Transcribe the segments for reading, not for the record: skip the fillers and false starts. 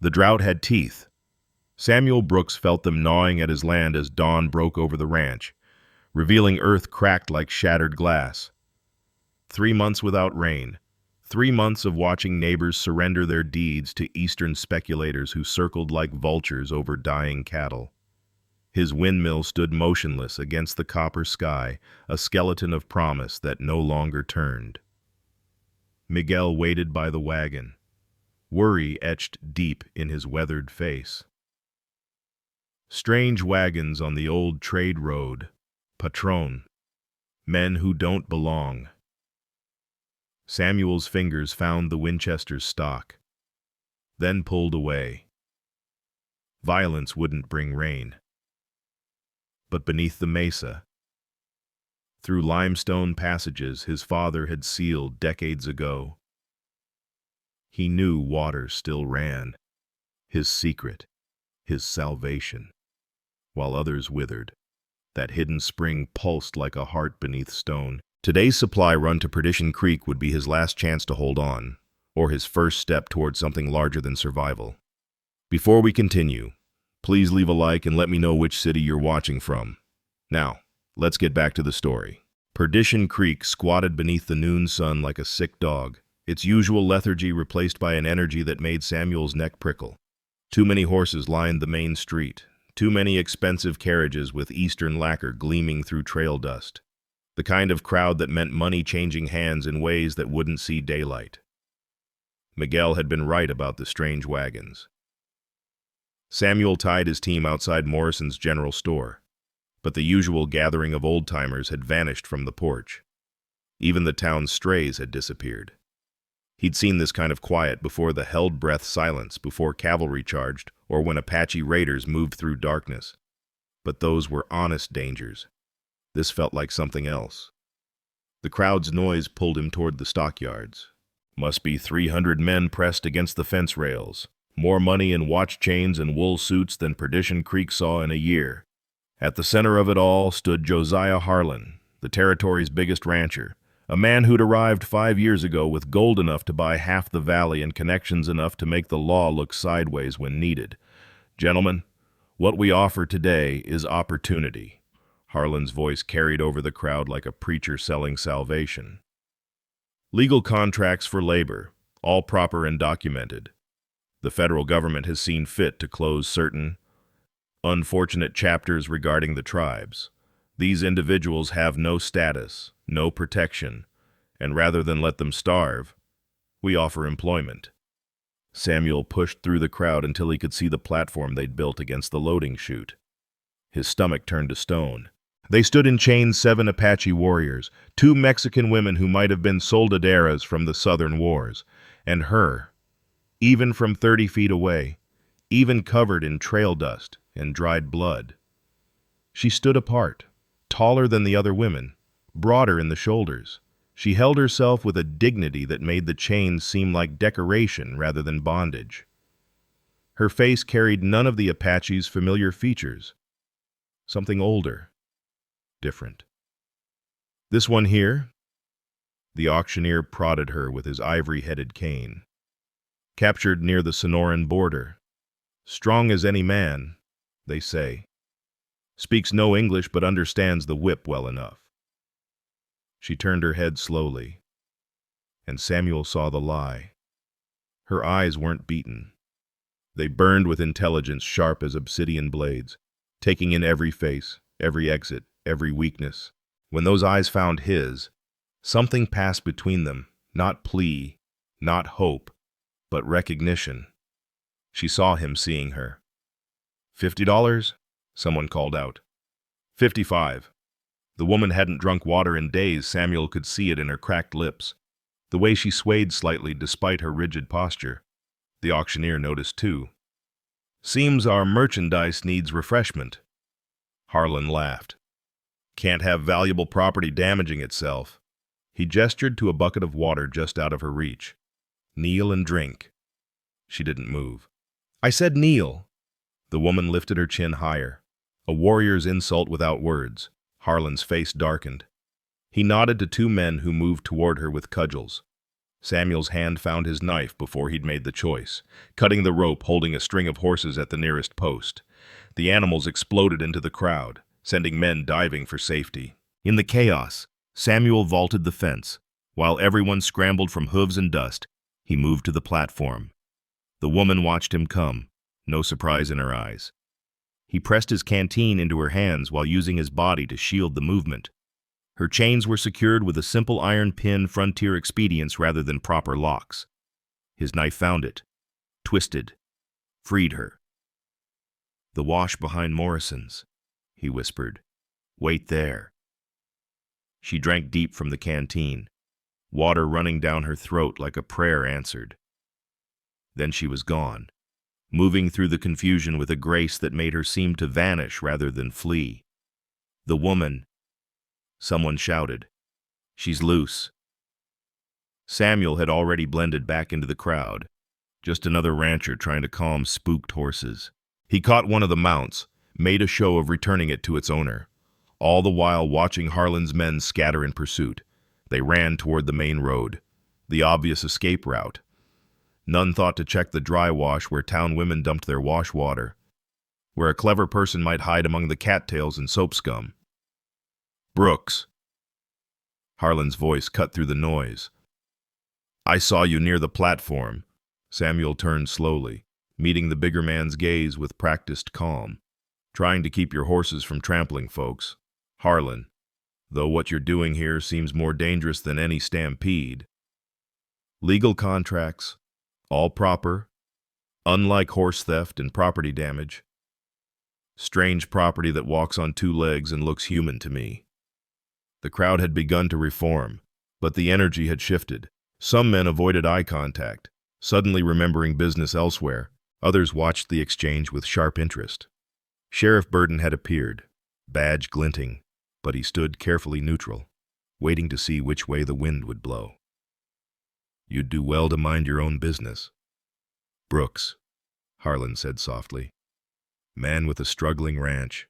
The drought had teeth. Samuel Brooks felt them gnawing at his land as dawn broke over the ranch, revealing earth cracked like shattered glass. 3 months without rain. 3 months of watching neighbors surrender their deeds to eastern speculators who circled like vultures over dying cattle. His windmill stood motionless against the copper sky, a skeleton of promise that no longer turned. Miguel waited by the wagon, worry etched deep in his weathered face. Strange wagons on the old trade road, patron, men who don't belong. Samuel's fingers found the Winchester's stock, then pulled away. Violence wouldn't bring rain. But beneath the mesa, through limestone passages his father had sealed decades ago, he knew water still ran, his secret, his salvation, while others withered. That hidden spring pulsed like a heart beneath stone. Today's supply run to Perdition Creek would be his last chance to hold on, or his first step toward something larger than survival. Before we continue, please leave a like and let me know which city you're watching from. Now, let's get back to the story. Perdition Creek squatted beneath the noon sun like a sick dog, its usual lethargy replaced by an energy that made Samuel's neck prickle. Too many horses lined the main street, too many expensive carriages with eastern lacquer gleaming through trail dust. The kind of crowd that meant money changing hands in ways that wouldn't see daylight. Miguel had been right about the strange wagons. Samuel tied his team outside Morrison's general store, but the usual gathering of old-timers had vanished from the porch. Even the town's strays had disappeared. He'd seen this kind of quiet before the held-breath silence before cavalry charged or when Apache raiders moved through darkness. But those were honest dangers. This felt like something else. The crowd's noise pulled him toward the stockyards. Must be 300 men pressed against the fence rails. More money in watch chains and wool suits than Perdition Creek saw in a year. At the center of it all stood Josiah Harlan, the territory's biggest rancher, a man who'd arrived 5 years ago with gold enough to buy half the valley and connections enough to make the law look sideways when needed. Gentlemen, what we offer today is opportunity. Harlan's voice carried over the crowd like a preacher selling salvation. Legal contracts for labor, all proper and documented. The federal government has seen fit to close certain unfortunate chapters regarding the tribes. These individuals have no status, no protection, and rather than let them starve, we offer employment. Samuel pushed through the crowd until he could see the platform they'd built against the loading chute. His stomach turned to stone. They stood in chains 7 Apache warriors, 2 Mexican women who might have been soldaderas from the Southern Wars, and her, even from 30 feet away, even covered in trail dust and dried blood. She stood apart, taller than the other women, broader in the shoulders. She held herself with a dignity that made the chains seem like decoration rather than bondage. Her face carried none of the Apache's familiar features. Something older. Different. This one here? The auctioneer prodded her with his ivory-headed cane. Captured near the Sonoran border. Strong as any man, they say. Speaks no English but understands the whip well enough. She turned her head slowly, and Samuel saw the lie. Her eyes weren't beaten. They burned with intelligence sharp as obsidian blades, taking in every face, every exit, every weakness. When those eyes found his, something passed between them, not plea, not hope, but recognition. She saw him seeing her. $50? Someone called out. 55. The woman hadn't drunk water in days. Samuel could see it in her cracked lips, the way she swayed slightly despite her rigid posture. The auctioneer noticed too. Seems our merchandise needs refreshment. Harlan laughed. Can't have valuable property damaging itself. He gestured to a bucket of water just out of her reach. Kneel and drink. She didn't move. I said kneel. The woman lifted her chin higher. A warrior's insult without words. Harlan's face darkened. He nodded to 2 men who moved toward her with cudgels. Samuel's hand found his knife before he'd made the choice, cutting the rope holding a string of horses at the nearest post. The animals exploded into the crowd, sending men diving for safety. In the chaos, Samuel vaulted the fence. While everyone scrambled from hooves and dust, he moved to the platform. The woman watched him come, no surprise in her eyes. He pressed his canteen into her hands while using his body to shield the movement. Her chains were secured with a simple iron pin, frontier expedients rather than proper locks. His knife found it, twisted, freed her. "The wash behind Morrison's," he whispered. "Wait there." She drank deep from the canteen, water running down her throat like a prayer answered. Then she was gone, moving through the confusion with a grace that made her seem to vanish rather than flee. The woman, someone shouted, "She's loose." Samuel had already blended back into the crowd, just another rancher trying to calm spooked horses. He caught one of the mounts, made a show of returning it to its owner, all the while watching Harlan's men scatter in pursuit. They ran toward the main road, the obvious escape route. None thought to check the dry wash where town women dumped their wash water, where a clever person might hide among the cattails and soap scum. "Brooks." Harlan's voice cut through the noise. "I saw you near the platform." Samuel turned slowly, meeting the bigger man's gaze with practiced calm. "Trying to keep your horses from trampling folks. Harlan, though what you're doing here seems more dangerous than any stampede. Legal contracts, all proper, unlike horse theft and property damage. Strange property that walks on two legs and looks human to me." The crowd had begun to reform, but the energy had shifted. Some men avoided eye contact, suddenly remembering business elsewhere. Others watched the exchange with sharp interest. Sheriff Burden had appeared, badge glinting, but he stood carefully neutral, waiting to see which way the wind would blow. "You'd do well to mind your own business." "Brooks," Harlan said softly. "Man with a struggling ranch,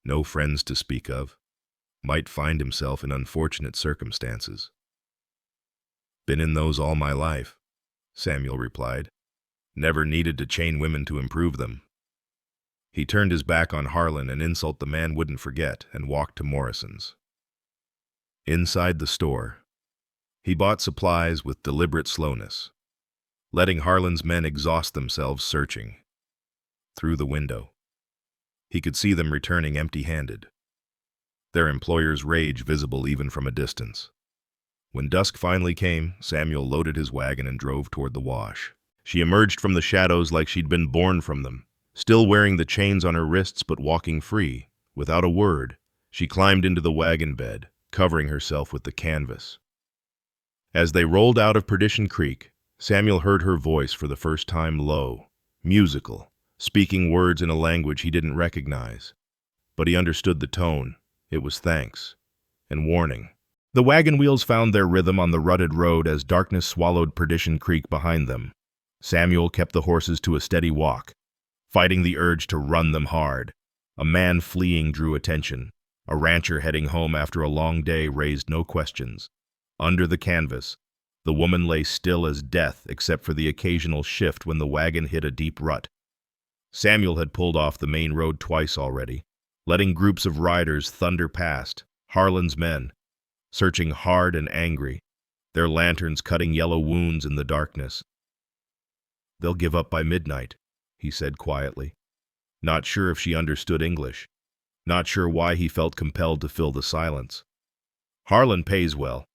no friends to speak of, might find himself in unfortunate circumstances." "Been in those all my life," Samuel replied. "Never needed to chain women to improve them." He turned his back on Harlan, an insult the man wouldn't forget, and walked to Morrison's. Inside the store, he bought supplies with deliberate slowness, letting Harlan's men exhaust themselves searching. Through the window, he could see them returning empty-handed, their employer's rage visible even from a distance. When dusk finally came, Samuel loaded his wagon and drove toward the wash. She emerged from the shadows like she'd been born from them, still wearing the chains on her wrists but walking free. Without a word, she climbed into the wagon bed, covering herself with the canvas. As they rolled out of Perdition Creek, Samuel heard her voice for the first time low, musical, speaking words in a language he didn't recognize. But he understood the tone. It was thanks and warning. The wagon wheels found their rhythm on the rutted road as darkness swallowed Perdition Creek behind them. Samuel kept the horses to a steady walk, fighting the urge to run them hard. A man fleeing drew attention. A rancher heading home after a long day raised no questions. Under the canvas, the woman lay still as death except for the occasional shift when the wagon hit a deep rut. Samuel had pulled off the main road twice already, letting groups of riders thunder past, Harlan's men, searching hard and angry, their lanterns cutting yellow wounds in the darkness. "They'll give up by midnight," he said quietly, not sure if she understood English, not sure why he felt compelled to fill the silence. "Harlan pays well,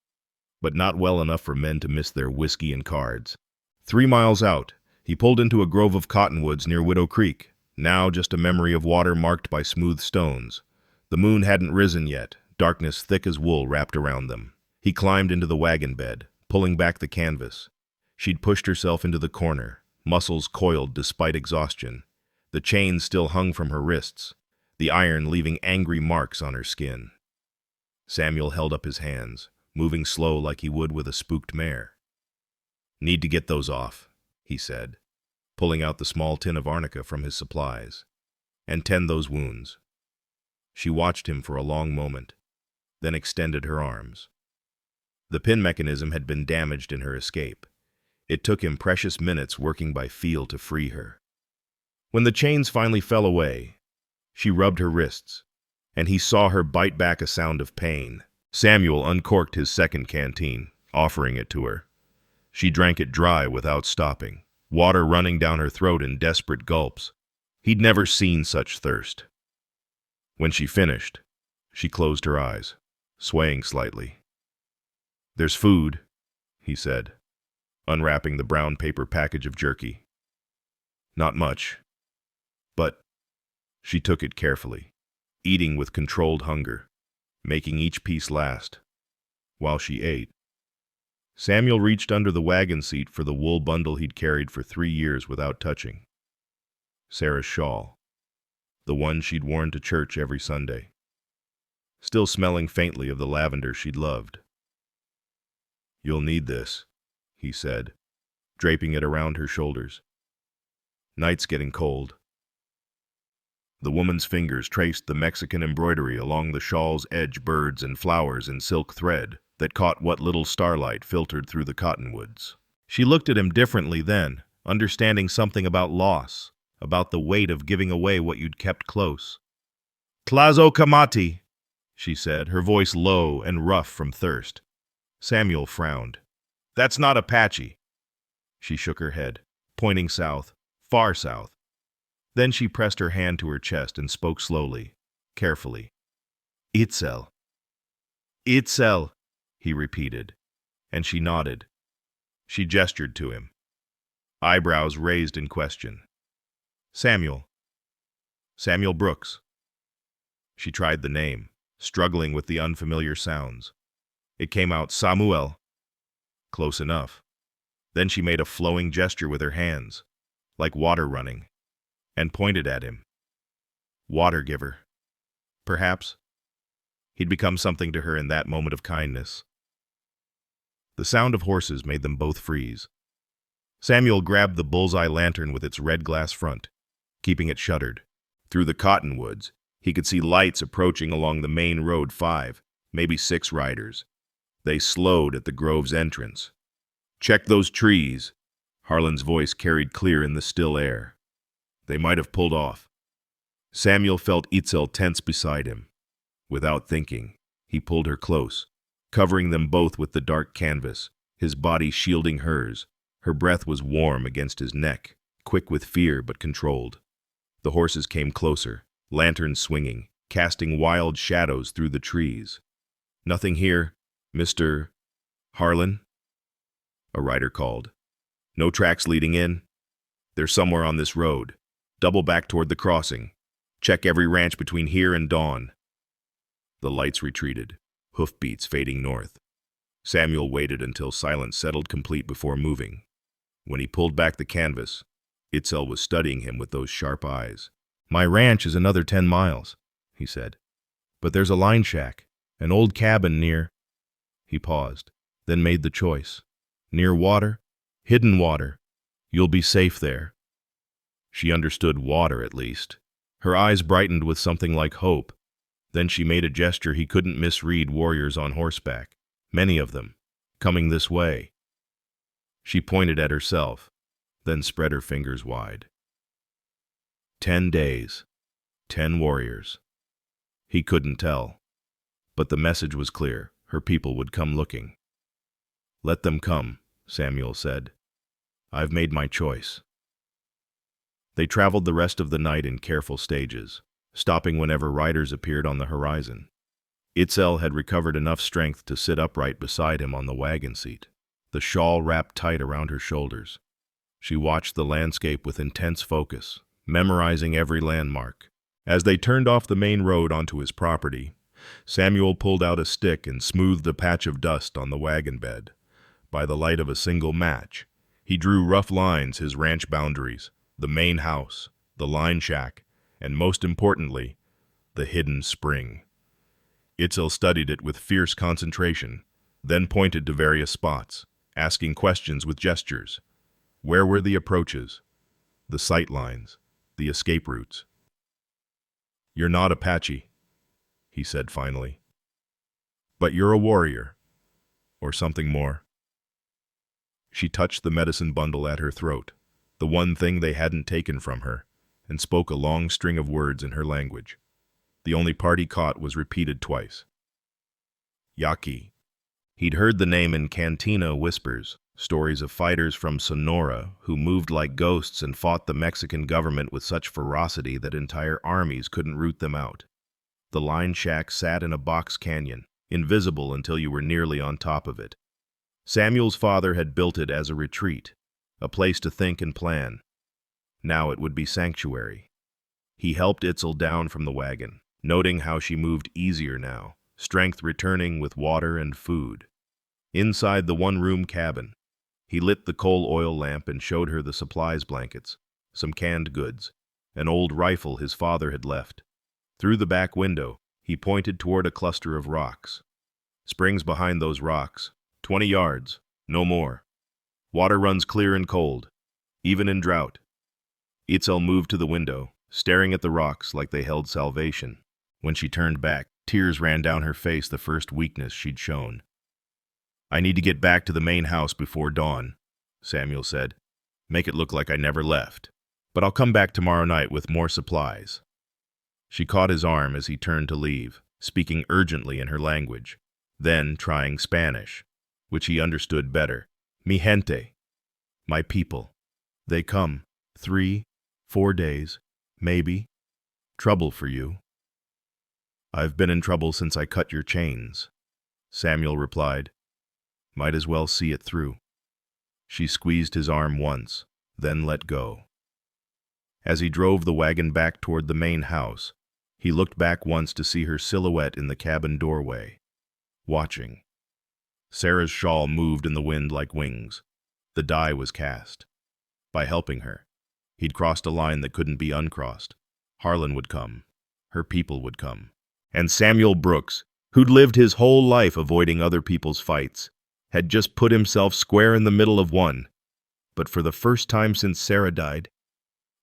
but not well enough for men to miss their whiskey and cards." 3 miles out, he pulled into a grove of cottonwoods near Widow Creek, now just a memory of water marked by smooth stones. The moon hadn't risen yet, darkness thick as wool wrapped around them. He climbed into the wagon bed, pulling back the canvas. She'd pushed herself into the corner, muscles coiled despite exhaustion. The chains still hung from her wrists, the iron leaving angry marks on her skin. Samuel held up his hands, moving slow like he would with a spooked mare. "Need to get those off," he said, pulling out the small tin of arnica from his supplies. "And tend those wounds." She watched him for a long moment, then extended her arms. The pin mechanism had been damaged in her escape. It took him precious minutes working by feel to free her. When the chains finally fell away, she rubbed her wrists, and he saw her bite back a sound of pain. Samuel uncorked his second canteen, offering it to her. She drank it dry without stopping, water running down her throat in desperate gulps. He'd never seen such thirst. When she finished, she closed her eyes, swaying slightly. "There's food," he said, unwrapping the brown paper package of jerky. "Not much, but—" She took it carefully, eating with controlled hunger, making each piece last. While she ate, Samuel reached under the wagon seat for the wool bundle he'd carried for 3 years without touching. Sarah's shawl, the one she'd worn to church every Sunday, still smelling faintly of the lavender she'd loved. "You'll need this," he said, draping it around her shoulders. "Night's getting cold." The woman's fingers traced the Mexican embroidery along the shawl's edge, birds and flowers in silk thread that caught what little starlight filtered through the cottonwoods. She looked at him differently then, understanding something about loss, about the weight of giving away what you'd kept close. "Tlazocamati," she said, her voice low and rough from thirst. Samuel frowned. "That's not Apache." She shook her head, pointing south, far south. Then she pressed her hand to her chest and spoke slowly, carefully. "Itzel." "Itzel," he repeated, and she nodded. She gestured to him, eyebrows raised in question. "Samuel. Samuel Brooks." She tried the name, struggling with the unfamiliar sounds. It came out Samuel. Close enough. Then she made a flowing gesture with her hands, like water running, and pointed at him. Water giver. Perhaps. He'd become something to her in that moment of kindness. The sound of horses made them both freeze. Samuel grabbed the bullseye lantern with its red glass front, keeping it shuttered. Through the cottonwoods, he could see lights approaching along the main road, 5, maybe 6 riders. They slowed at the grove's entrance. "Check those trees," Harlan's voice carried clear in the still air. They might have pulled off. Samuel felt Itzel tense beside him. Without thinking, he pulled her close, covering them both with the dark canvas, his body shielding hers. Her breath was warm against his neck, quick with fear but controlled. The horses came closer, lanterns swinging, casting wild shadows through the trees. "Nothing here, Mr. Harlan?" a rider called. "No tracks leading in?" "They're somewhere on this road. Double back toward the crossing. Check every ranch between here and dawn." The lights retreated, hoofbeats fading north. Samuel waited until silence settled complete before moving. When he pulled back the canvas, Itzel was studying him with those sharp eyes. "My ranch is another 10 miles, he said. "But there's a line shack, an old cabin near—" He paused, then made the choice. "Near water, hidden water. You'll be safe there." She understood water, at least. Her eyes brightened with something like hope. Then she made a gesture he couldn't misread. Warriors on horseback, many of them, coming this way. She pointed at herself, then spread her fingers wide. 10 days, 10 warriors. He couldn't tell. But the message was clear. Her people would come looking. "Let them come," Samuel said. "I've made my choice." They traveled the rest of the night in careful stages, stopping whenever riders appeared on the horizon. Itzel had recovered enough strength to sit upright beside him on the wagon seat, the shawl wrapped tight around her shoulders. She watched the landscape with intense focus, memorizing every landmark. As they turned off the main road onto his property, Samuel pulled out a stick and smoothed a patch of dust on the wagon bed. By the light of a single match, he drew rough lines, his ranch boundaries, the main house, the line shack, and most importantly, the hidden spring. Itzel studied it with fierce concentration, then pointed to various spots, asking questions with gestures. Where were the approaches, the sight lines, the escape routes? "You're not Apache," he said finally. "But you're a warrior. or something more. She touched the medicine bundle at her throat, the one thing they hadn't taken from her, and spoke a long string of words in her language. The only part he caught was repeated twice. Yaqui. He'd heard the name in cantina whispers, stories of fighters from Sonora who moved like ghosts and fought the Mexican government with such ferocity that entire armies couldn't root them out. The line shack sat in a box canyon, invisible until you were nearly on top of it. Samuel's father had built it as a retreat, a place to think and plan. Now it would be sanctuary. He helped Itzel down from the wagon, noting how she moved easier now, strength returning with water and food. Inside the one-room cabin, he lit the coal oil lamp and showed her the supplies blankets, some canned goods, an old rifle his father had left. Through the back window, he pointed toward a cluster of rocks. Springs behind those rocks, 20 yards, no more. Water runs clear and cold, even in drought. Itzel moved to the window, staring at the rocks like they held salvation. When she turned back, tears ran down her face, the first weakness she'd shown. "I need to get back to the main house before dawn," Samuel said. "Make it look like I never left. But I'll come back tomorrow night with more supplies." She caught his arm as he turned to leave, speaking urgently in her language, then trying Spanish, which he understood better. "Mi gente, my people. They come, 3, 4 days, maybe. Trouble for you." "I've been in trouble since I cut your chains," Samuel replied. "Might as well see it through." She squeezed his arm once, then let go. As he drove the wagon back toward the main house, he looked back once to see her silhouette in the cabin doorway, watching. Sarah's shawl moved in the wind like wings. The die was cast. By helping her, he'd crossed a line that couldn't be uncrossed. Harlan would come. Her people would come. And Samuel Brooks, who'd lived his whole life avoiding other people's fights, had just put himself square in the middle of one. But for the first time since Sarah died,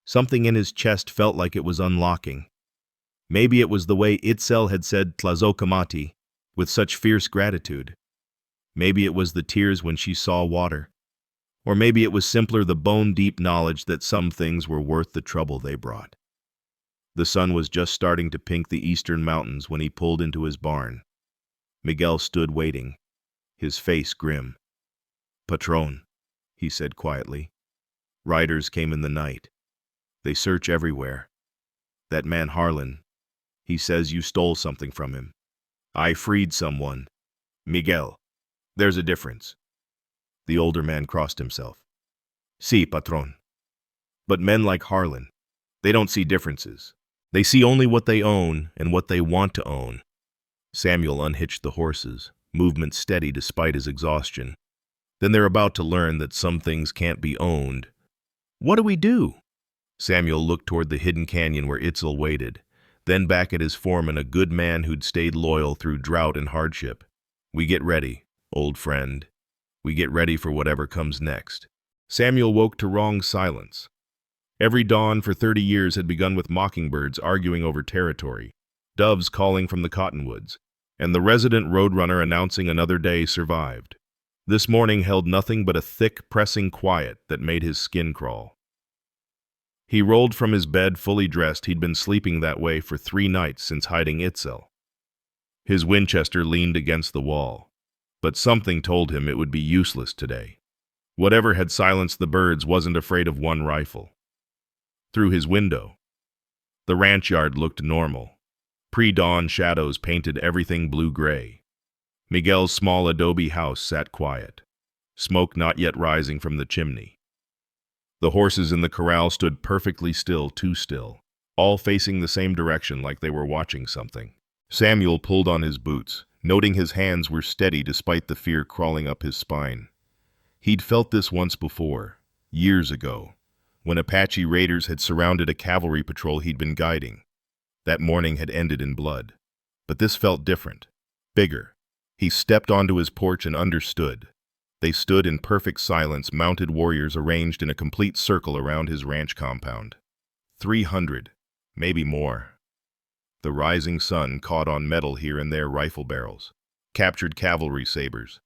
something in his chest felt like it was unlocking. Maybe it was the way Itzel had said Tlazocamati with such fierce gratitude. Maybe it was the tears when she saw water. Or maybe it was simpler the bone-deep knowledge that some things were worth the trouble they brought. The sun was just starting to pink the eastern mountains when he pulled into his barn. Miguel stood waiting, his face grim. "Patron," he said quietly. "Riders came in the night. They search everywhere. That man Harlan, he says you stole something from him. I freed someone. Miguel, there's a difference." The older man crossed himself. "Sí, patron. But men like Harlan, they don't see differences. They see only what they own and what they want to own." Samuel unhitched the horses, movement steady despite his exhaustion. "Then they're about to learn that some things can't be owned. What do we do?" Samuel looked toward the hidden canyon where Itzel waited, then back at his foreman, a good man who'd stayed loyal through drought and hardship. "We get ready, old friend. We get ready for whatever comes next." Samuel woke to wrong silence. Every dawn for 30 years had begun with mockingbirds arguing over territory, doves calling from the cottonwoods, and the resident roadrunner announcing another day survived. This morning held nothing but a thick, pressing quiet that made his skin crawl. He rolled from his bed fully dressed. He'd been sleeping that way for 3 nights since hiding Itzel. His Winchester leaned against the wall, but something told him it would be useless today. Whatever had silenced the birds wasn't afraid of one rifle. Through his window, the ranch yard looked normal. Pre-dawn shadows painted everything blue-gray. Miguel's small adobe house sat quiet, smoke not yet rising from the chimney. The horses in the corral stood perfectly still, too still, all facing the same direction like they were watching something. Samuel pulled on his boots, noting his hands were steady despite the fear crawling up his spine. He'd felt this once before, years ago, when Apache raiders had surrounded a cavalry patrol he'd been guiding. That morning had ended in blood. But this felt different, bigger. He stepped onto his porch and understood. They stood in perfect silence, mounted warriors arranged in a complete circle around his ranch compound. 300, maybe more. The rising sun caught on metal here and there, rifle barrels, captured cavalry sabers,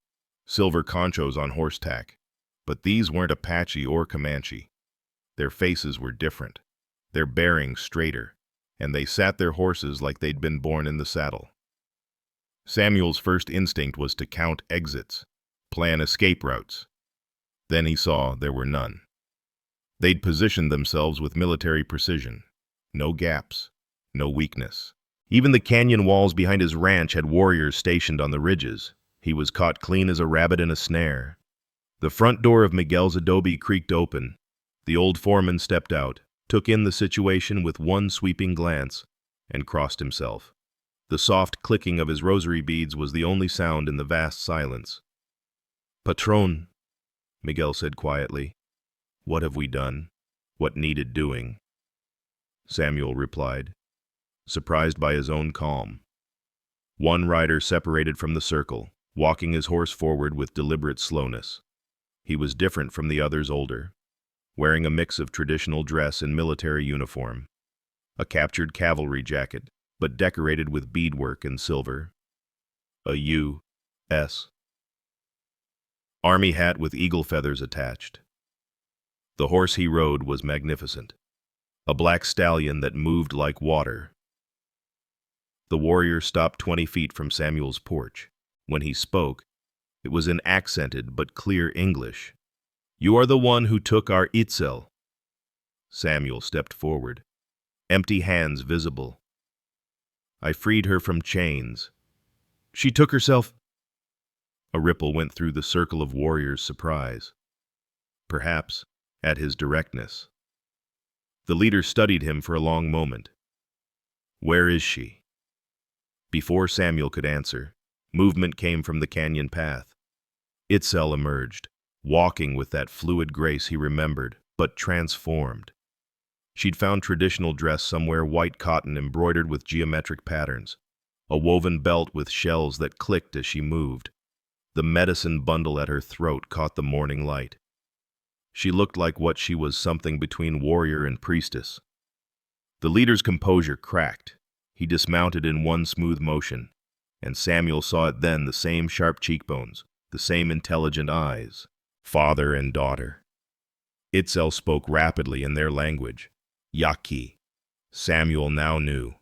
silver conchos on horse tack. But these weren't Apache or Comanche. Their faces were different, their bearing straighter, and they sat their horses like they'd been born in the saddle. Samuel's first instinct was to count exits, plan escape routes. Then he saw there were none. They'd positioned themselves with military precision. No gaps, no weakness. Even the canyon walls behind his ranch had warriors stationed on the ridges. He was caught clean as a rabbit in a snare. The front door of Miguel's adobe creaked open. The old foreman stepped out, took in the situation with one sweeping glance, and crossed himself. The soft clicking of his rosary beads was the only sound in the vast silence. "Patron," Miguel said quietly, "what have we done? What needed doing?" Samuel replied, surprised by his own calm. One rider separated from the circle, walking his horse forward with deliberate slowness. He was different from the others older, wearing a mix of traditional dress and military uniform, a captured cavalry jacket, but decorated with beadwork and silver, a U.S. Army hat with eagle feathers attached. The horse he rode was magnificent, a black stallion that moved like water. The warrior stopped 20 feet from Samuel's porch. When he spoke, it was in accented but clear English. "You are the one who took our Itzel." Samuel stepped forward, empty hands visible. "I freed her from chains. She took herself—" A ripple went through the circle of warriors' surprise. Perhaps at his directness. The leader studied him for a long moment. "Where is she?" Before Samuel could answer, movement came from the canyon path. Itzel emerged, walking with that fluid grace he remembered, but transformed. She'd found traditional dress somewhere, white cotton embroidered with geometric patterns, a woven belt with shells that clicked as she moved. The medicine bundle at her throat caught the morning light. She looked like what she was, something between warrior and priestess. The leader's composure cracked. He dismounted in one smooth motion, and Samuel saw it then, the same sharp cheekbones, the same intelligent eyes. Father and daughter. Itzel spoke rapidly in their language, Yaqui. Samuel now knew.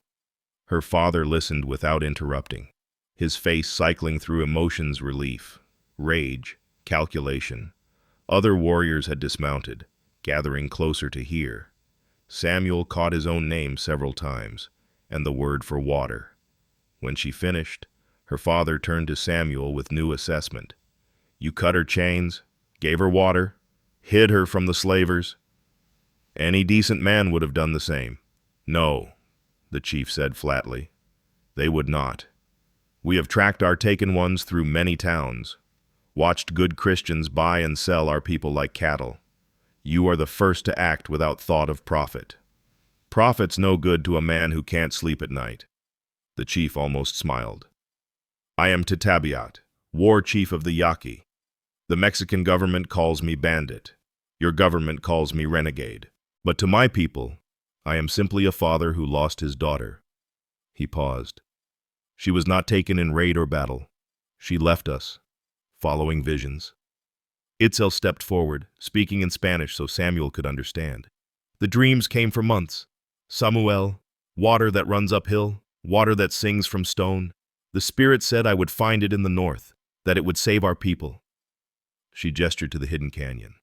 Her father listened without interrupting, his face cycling through emotions: relief, rage, calculation. Other warriors had dismounted, gathering closer to hear. Samuel caught his own name several times, and the word for water. When she finished, her father turned to Samuel with new assessment. "You cut her chains, gave her water, hid her from the slavers." "Any decent man would have done the same." "No," the chief said flatly. "They would not. We have tracked our taken ones through many towns, watched good Christians buy and sell our people like cattle. You are the first to act without thought of profit. Profit's no good to a man who can't sleep at night." The chief almost smiled. "I am Tatabiat, war chief of the Yaqui. The Mexican government calls me bandit. Your government calls me renegade. But to my people, I am simply a father who lost his daughter." He paused. "She was not taken in raid or battle. She left us, following visions." Itzel stepped forward, speaking in Spanish so Samuel could understand. "The dreams came for months. Samuel, water that runs uphill, water that sings from stone. The Spirit said I would find it in the north, that it would save our people." She gestured to the hidden canyon.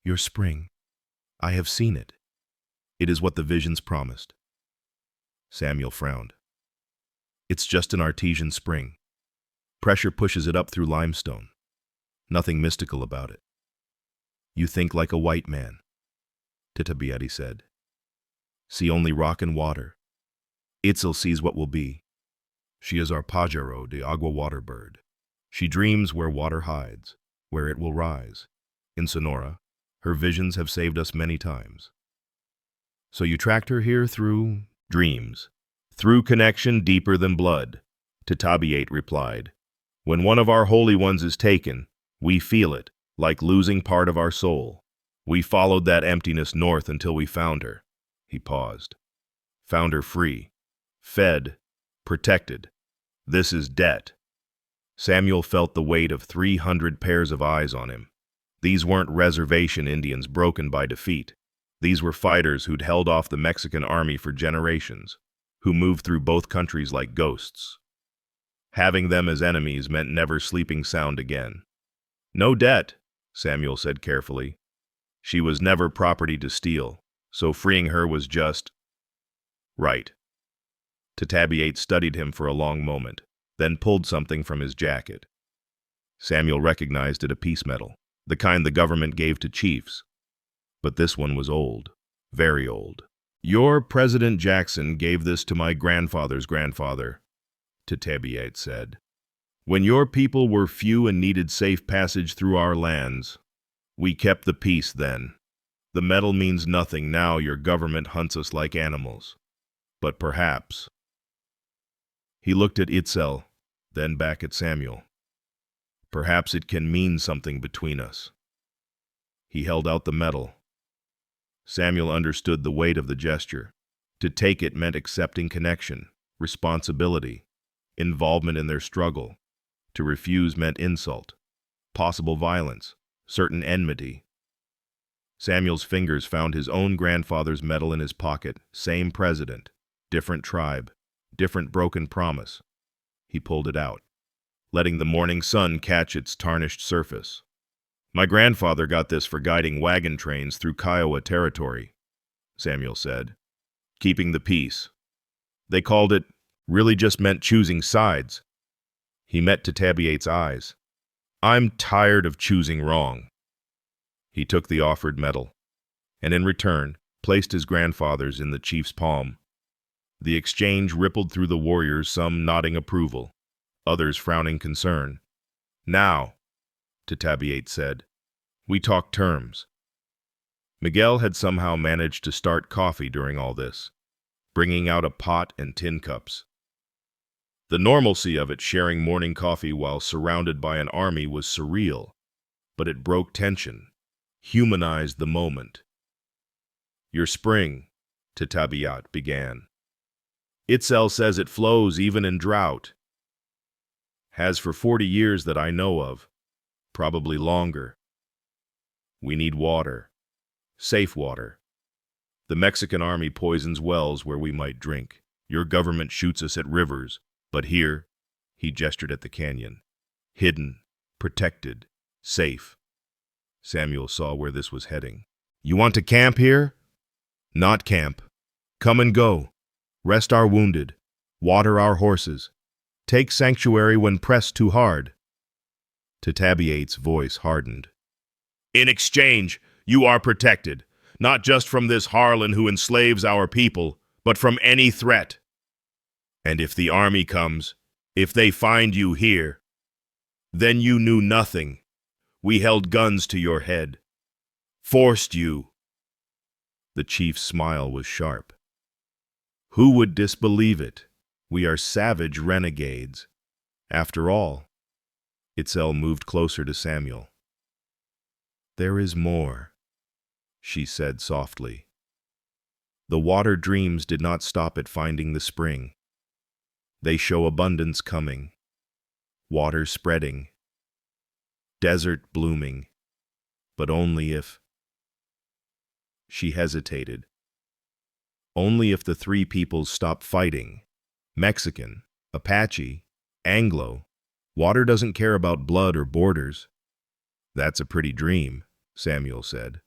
"Your spring. I have seen it. It is what the visions promised." Samuel frowned. "It's just an artesian spring. Pressure pushes it up through limestone. Nothing mystical about it." "You think like a white man," Titabiati said. "See only rock and water. Itzel sees what will be. She is our Pajaro, the agua water bird. She dreams where water hides, where it will rise. In Sonora, her visions have saved us many times." "So you tracked her here through—" "Dreams. Through connection deeper than blood," Titabiate replied. "When one of our holy ones is taken, we feel it, like losing part of our soul. We followed that emptiness north until we found her." He paused. "Found her free, fed, protected. This is debt." Samuel felt the weight of 300 pairs of eyes on him. These weren't reservation Indians broken by defeat. These were fighters who'd held off the Mexican army for generations, who moved through both countries like ghosts. Having them as enemies meant never sleeping sound again. No debt, Samuel said carefully. She was never property to steal, so freeing her was just right. Tatabiate studied him for a long moment, then pulled something from his jacket. Samuel recognized it a peace medal, the kind the government gave to chiefs. But this one was old, very old. Your President Jackson gave this to my grandfather's grandfather, Tatabiate said. When your people were few and needed safe passage through our lands, we kept the peace then. The medal means nothing now your government hunts us like animals. But perhaps. He looked at Itzel, then back at Samuel. Perhaps it can mean something between us. He held out the medal. Samuel understood the weight of the gesture. To take it meant accepting connection, responsibility, involvement in their struggle. To refuse meant insult, possible violence, certain enmity. Samuel's fingers found his own grandfather's medal in his pocket, same president, different tribe, different broken promise. He pulled it out, letting the morning sun catch its tarnished surface. My grandfather got this for guiding wagon trains through Kiowa territory, Samuel said. Keeping the peace. They called it, really just meant choosing sides. He met Tatabiate's eyes. I'm tired of choosing wrong. He took the offered medal, and in return, placed his grandfather's in the chief's palm. The exchange rippled through the warriors, some nodding approval, others frowning concern. Now, Tatabiate said, we talk terms. Miguel had somehow managed to start coffee during all this, bringing out a pot and tin cups. The normalcy of it, sharing morning coffee while surrounded by an army, was surreal, but it broke tension, humanized the moment. Your spring, Tatabiat began. Itzel says it flows even in drought. Has for 40 years that I know of, probably longer. We need water, safe water. The Mexican army poisons wells where we might drink. Your government shoots us at rivers, but here, he gestured at the canyon, hidden, protected, safe. Samuel saw where this was heading. You want to camp here? Not camp. Come and go. Rest our wounded. Water our horses. Take sanctuary when pressed too hard. Tatabiate's voice hardened. In exchange, you are protected, not just from this Harlan who enslaves our people, but from any threat. And if the army comes, if they find you here, then you knew nothing. We held guns to your head. Forced you. The chief's smile was sharp. Who would disbelieve it? We are savage renegades. After all, Itzel moved closer to Samuel. There is more, she said softly. The water dreams did not stop at finding the spring. They show abundance coming, water spreading, desert blooming, but only if... She hesitated. Only if the three peoples stop fighting. Mexican, Apache, Anglo. Water doesn't care about blood or borders. That's a pretty dream, Samuel said.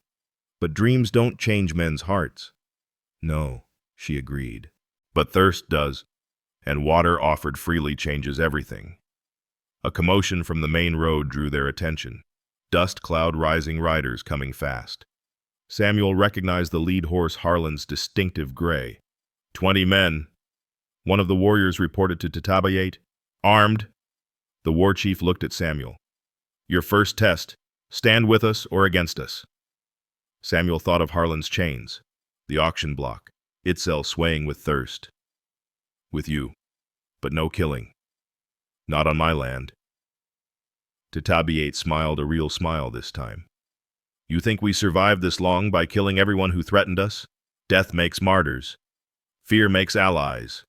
But dreams don't change men's hearts. No, she agreed. But thirst does, and water offered freely changes everything. A commotion from the main road drew their attention. Dust cloud rising riders coming fast. Samuel recognized the lead horse Harlan's distinctive gray. 20 men. One of the warriors reported to Tatabiate. Armed. The war chief looked at Samuel. Your first test. Stand with us or against us. Samuel thought of Harlan's chains, the auction block, Itzel swaying with thirst. With you, but no killing. Not on my land. Tatabiate smiled a real smile this time. You think we survived this long by killing everyone who threatened us? Death makes martyrs. Fear makes allies.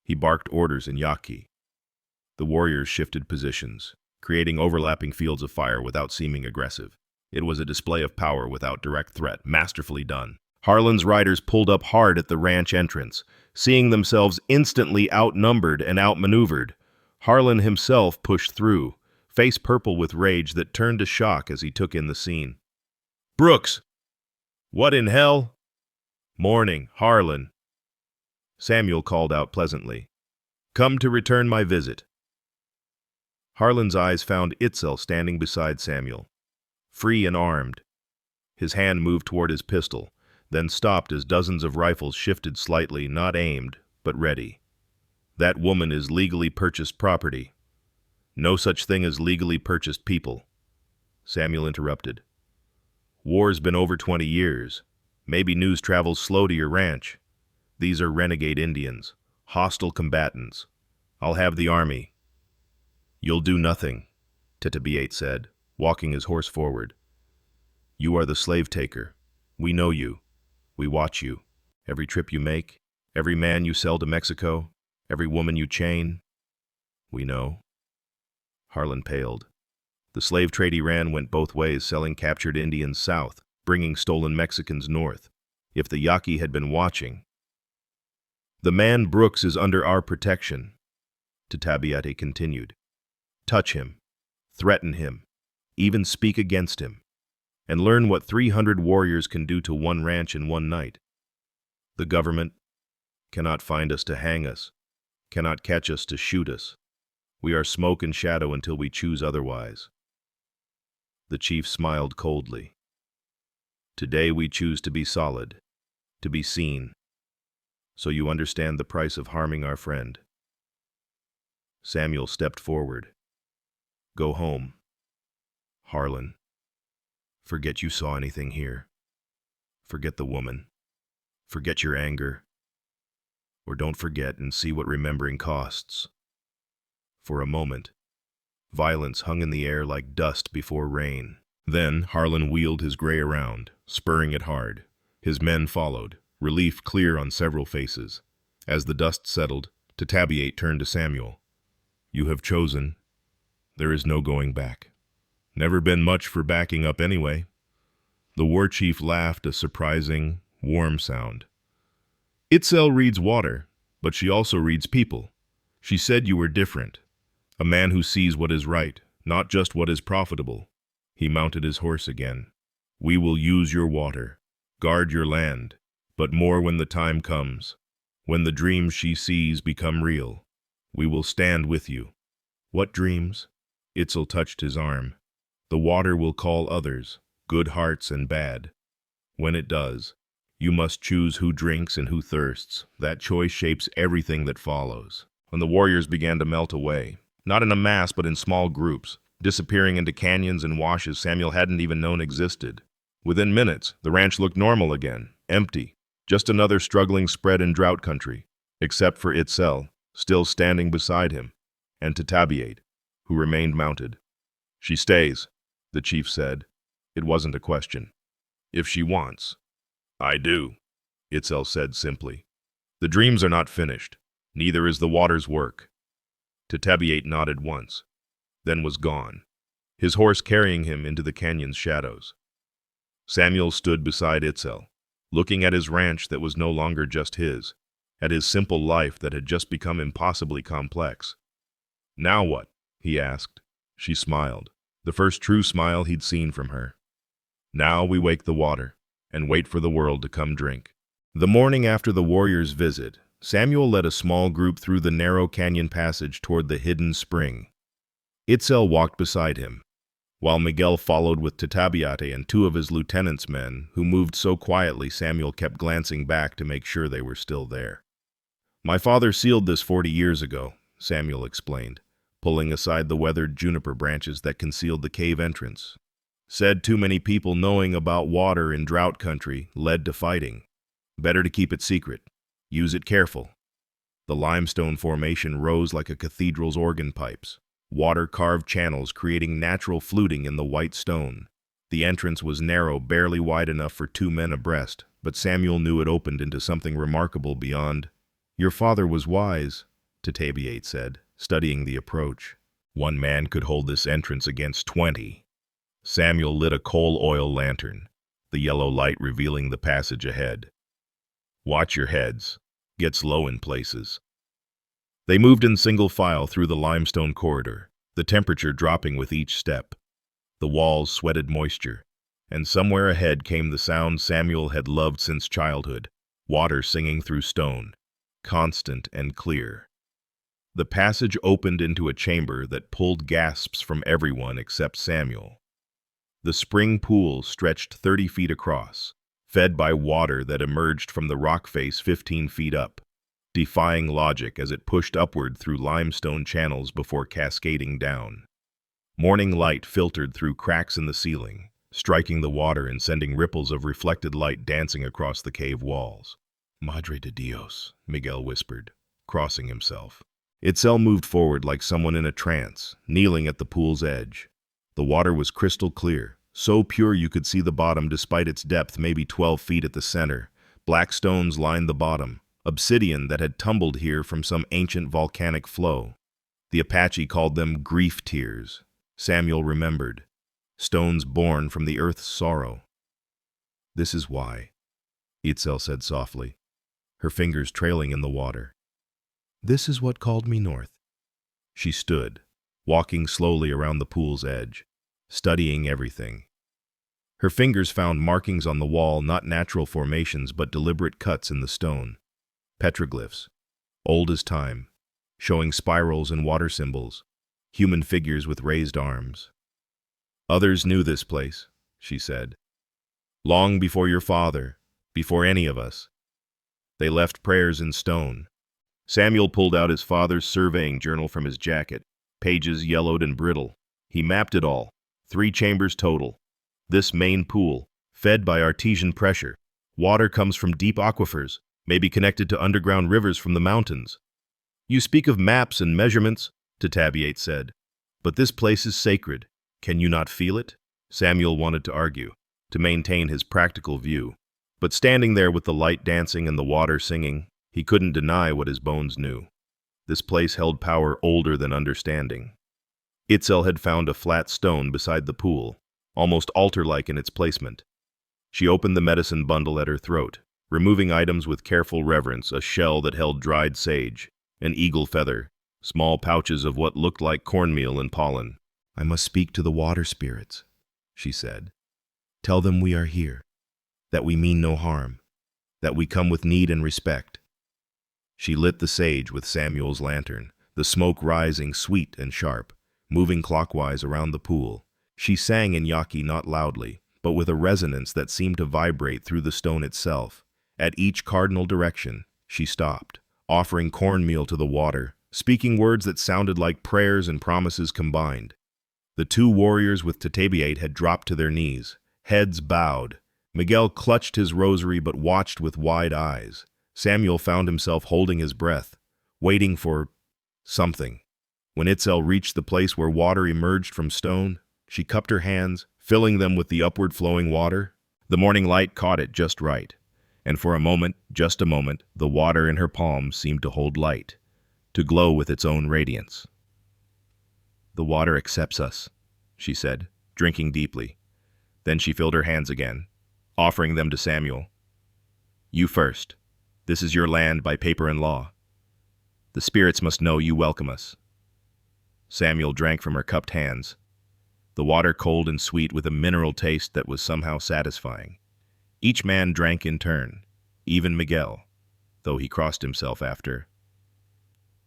He barked orders in Yaqui. The warriors shifted positions, creating overlapping fields of fire without seeming aggressive. It was a display of power without direct threat, masterfully done. Harlan's riders pulled up hard at the ranch entrance, seeing themselves instantly outnumbered and outmaneuvered. Harlan himself pushed through, face purple with rage that turned to shock as he took in the scene. "Brooks! What in hell?" "Morning, Harlan," Samuel called out pleasantly. "Come to return my visit." Harlan's eyes found Itzel standing beside Samuel, free and armed. His hand moved toward his pistol, then stopped as dozens of rifles shifted slightly, not aimed, but ready. "That woman is legally purchased property. No such thing as legally purchased people," Samuel interrupted. "War's been over 20 years. Maybe news travels slow to your ranch. These are renegade Indians, hostile combatants. I'll have the army." "You'll do nothing," Tetabiate said, walking his horse forward. "You are the slave taker. We know you. We watch you. Every trip you make, every man you sell to Mexico, every woman you chain. We know." Harlan paled. The slave trade he ran went both ways, selling captured Indians south, bringing stolen Mexicans north. If the Yaqui had been watching. "The man Brooks is under our protection," Tetabiate continued. "Touch him, threaten him, even speak against him, and learn what 300 warriors can do to one ranch in one night. The government cannot find us to hang us, cannot catch us to shoot us. We are smoke and shadow until we choose otherwise." The chief smiled coldly. "Today we choose to be solid, to be seen. So you understand the price of harming our friend." Samuel stepped forward. "Go home, Harlan. Forget you saw anything here. Forget the woman. Forget your anger. Or don't forget and see what remembering costs." For a moment, violence hung in the air like dust before rain. Then Harlan wheeled his gray around, spurring it hard. His men followed, relief clear on several faces. As the dust settled, Tetabiate turned to Samuel. "You have chosen. There is no going back. Never been much for backing up anyway." The war chief laughed a surprising, warm sound. "Itzel reads water, but she also reads people. She said you were different. A man who sees what is right, not just what is profitable." He mounted his horse again. "We will use your water, guard your land, but more when the time comes. When the dreams she sees become real, we will stand with you." "What dreams?" Itzel touched his arm. "The water will call others, good hearts and bad. When it does, you must choose who drinks and who thirsts. That choice shapes everything that follows." And the warriors began to melt away, not in a mass but in small groups, disappearing into canyons and washes Samuel hadn't even known existed. Within minutes, the ranch looked normal again, empty, just another struggling spread in drought country, except for Itzel, still standing beside him, and Tetabiate, who remained mounted. "She stays," the chief said. It wasn't a question. "If she wants." "I do," Itzel said simply. "The dreams are not finished. Neither is the water's work." Tetabiate nodded once, then was gone, his horse carrying him into the canyon's shadows. Samuel stood beside Itzel, looking at his ranch that was no longer just his, at his simple life that had just become impossibly complex. "Now what?" he asked. She smiled, the first true smile he'd seen from her. "Now we wake the water, and wait for the world to come drink." The morning after the warriors' visit, Samuel led a small group through the narrow canyon passage toward the hidden spring. Itzel walked beside him, while Miguel followed with Tetabiate and 2 of his lieutenant's men, who moved so quietly Samuel kept glancing back to make sure they were still there. "My father sealed this 40 years ago," Samuel explained, pulling aside the weathered juniper branches that concealed the cave entrance. "Said too many people knowing about water in drought country led to fighting. Better to keep it secret. Use it careful." The limestone formation rose like a cathedral's organ pipes, water-carved channels creating natural fluting in the white stone. The entrance was narrow, barely wide enough for 2 men abreast, but Samuel knew it opened into something remarkable beyond. "Your father was wise," Tetabiate said, studying the approach. One man could hold this entrance against 20. Samuel lit a coal oil lantern, the yellow light revealing the passage ahead. Watch your heads. Gets low in places. They moved in single file through the limestone corridor, the temperature dropping with each step. The walls sweated moisture, and somewhere ahead came the sound Samuel had loved since childhood, water singing through stone, constant and clear. The passage opened into a chamber that pulled gasps from everyone except Samuel. The spring pool stretched 30 feet across, fed by water that emerged from the rock face 15 feet up, defying logic as it pushed upward through limestone channels before cascading down. Morning light filtered through cracks in the ceiling, striking the water and sending ripples of reflected light dancing across the cave walls. Madre de Dios, Miguel whispered, crossing himself. Itzel moved forward like someone in a trance, kneeling at the pool's edge. The water was crystal clear, so pure you could see the bottom despite its depth maybe 12 feet at the center. Black stones lined the bottom, obsidian that had tumbled here from some ancient volcanic flow. The Apache called them grief tears. Samuel remembered. Stones born from the earth's sorrow. This is why, Itzel said softly, her fingers trailing in the water. This is what called me north. She stood, walking slowly around the pool's edge, studying everything. Her fingers found markings on the wall, not natural formations but deliberate cuts in the stone. Petroglyphs, old as time, showing spirals and water symbols, human figures with raised arms. Others knew this place, she said. Long before your father, before any of us. They left prayers in stone. Samuel pulled out his father's surveying journal from his jacket, pages yellowed and brittle. He mapped it all, 3 chambers total. This main pool, fed by artesian pressure. Water comes from deep aquifers, may be connected to underground rivers from the mountains. You speak of maps and measurements, Tatabiate said, but this place is sacred. Can you not feel it? Samuel wanted to argue, to maintain his practical view. But standing there with the light dancing and the water singing, he couldn't deny what his bones knew. This place held power older than understanding. Itzel had found a flat stone beside the pool, almost altar-like in its placement. She opened the medicine bundle at her throat, removing items with careful reverence, a shell that held dried sage, an eagle feather, small pouches of what looked like cornmeal and pollen. I must speak to the water spirits, she said. Tell them we are here, that we mean no harm, that we come with need and respect. She lit the sage with Samuel's lantern, the smoke rising sweet and sharp, moving clockwise around the pool. She sang in Yaqui not loudly, but with a resonance that seemed to vibrate through the stone itself. At each cardinal direction, she stopped, offering cornmeal to the water, speaking words that sounded like prayers and promises combined. The 2 warriors with Tatabiate had dropped to their knees, heads bowed. Miguel clutched his rosary but watched with wide eyes. Samuel found himself holding his breath, waiting for something. When Itzel reached the place where water emerged from stone, she cupped her hands, filling them with the upward flowing water. The morning light caught it just right, and for a moment, just a moment, the water in her palms seemed to hold light, to glow with its own radiance. The water accepts us, she said, drinking deeply. Then she filled her hands again, offering them to Samuel. You first. This is your land by paper and law. The spirits must know you welcome us. Samuel drank from her cupped hands, the water cold and sweet with a mineral taste that was somehow satisfying. Each man drank in turn, even Miguel, though he crossed himself after.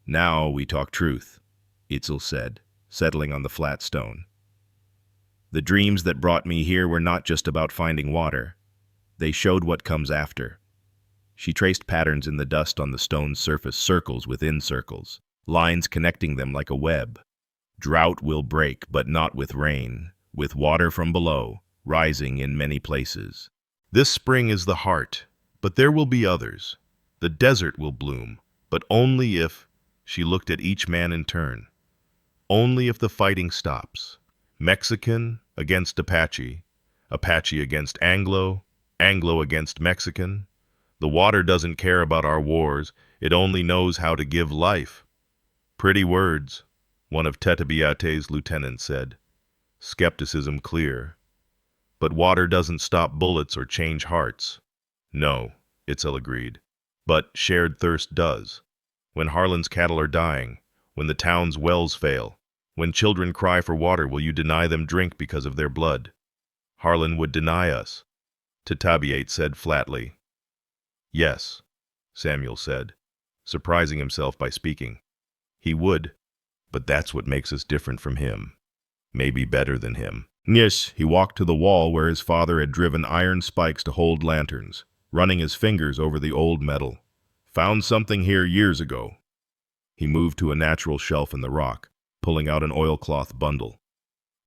Now we talk truth, Itzel said, settling on the flat stone. The dreams that brought me here were not just about finding water. They showed what comes after. She traced patterns in the dust on the stone's surface, circles within circles, lines connecting them like a web. Drought will break, but not with rain, with water from below, rising in many places. This spring is the heart, but there will be others. The desert will bloom, but only if, she looked at each man in turn, only if the fighting stops. Mexican against Apache, Apache against Anglo, Anglo against Mexican. The water doesn't care about our wars, it only knows how to give life. Pretty words, one of Tetabiate's lieutenants said. Skepticism clear. But water doesn't stop bullets or change hearts. No, Itzel agreed. But shared thirst does. When Harlan's cattle are dying, when the town's wells fail, when children cry for water, will you deny them drink because of their blood? Harlan would deny us, Tetabiate said flatly. Yes, Samuel said, surprising himself by speaking. He would, but that's what makes us different from him. Maybe better than him. Yes, he walked to the wall where his father had driven iron spikes to hold lanterns, running his fingers over the old metal. Found something here years ago. He moved to a natural shelf in the rock, pulling out an oilcloth bundle.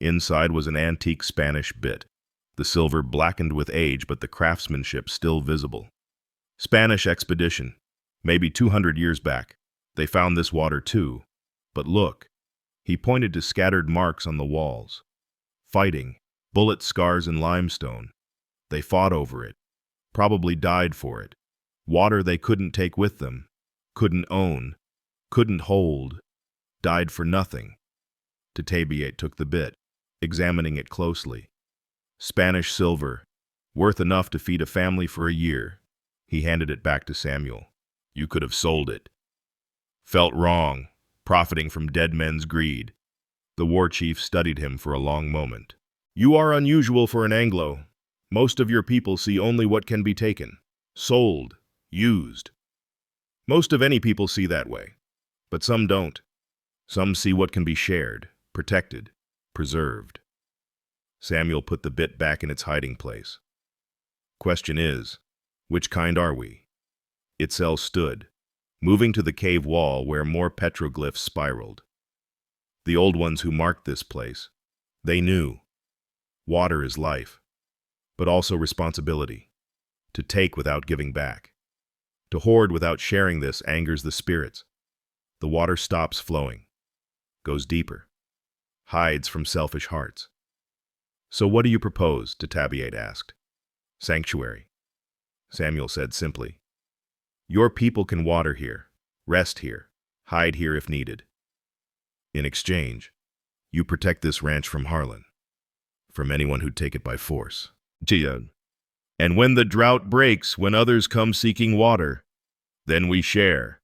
Inside was an antique Spanish bit, the silver blackened with age but the craftsmanship still visible. Spanish expedition, maybe 200 years back. They found this water too. But look, he pointed to scattered marks on the walls. Fighting, bullet scars in limestone. They fought over it, probably died for it. Water they couldn't take with them, couldn't own, couldn't hold, died for nothing. Tetabiate took the bit, examining it closely. Spanish silver, worth enough to feed a family for a year. He handed it back to Samuel. You could have sold it. Felt wrong, profiting from dead men's greed. The war chief studied him for a long moment. You are unusual for an Anglo. Most of your people see only what can be taken, sold, used. Most of any people see that way, but some don't. Some see what can be shared, protected, preserved. Samuel put the bit back in its hiding place. Question is, which kind are we? Itzel stood, moving to the cave wall where more petroglyphs spiraled. The old ones who marked this place, they knew. Water is life, but also responsibility. To take without giving back. To hoard without sharing this angers the spirits. The water stops flowing, goes deeper, hides from selfish hearts. So what do you propose? Tetabiate asked. Sanctuary. Samuel said simply. Your people can water here, rest here, hide here if needed. In exchange, you protect this ranch from Harlan, from anyone who'd take it by force. Gia. And when the drought breaks, when others come seeking water, then we share,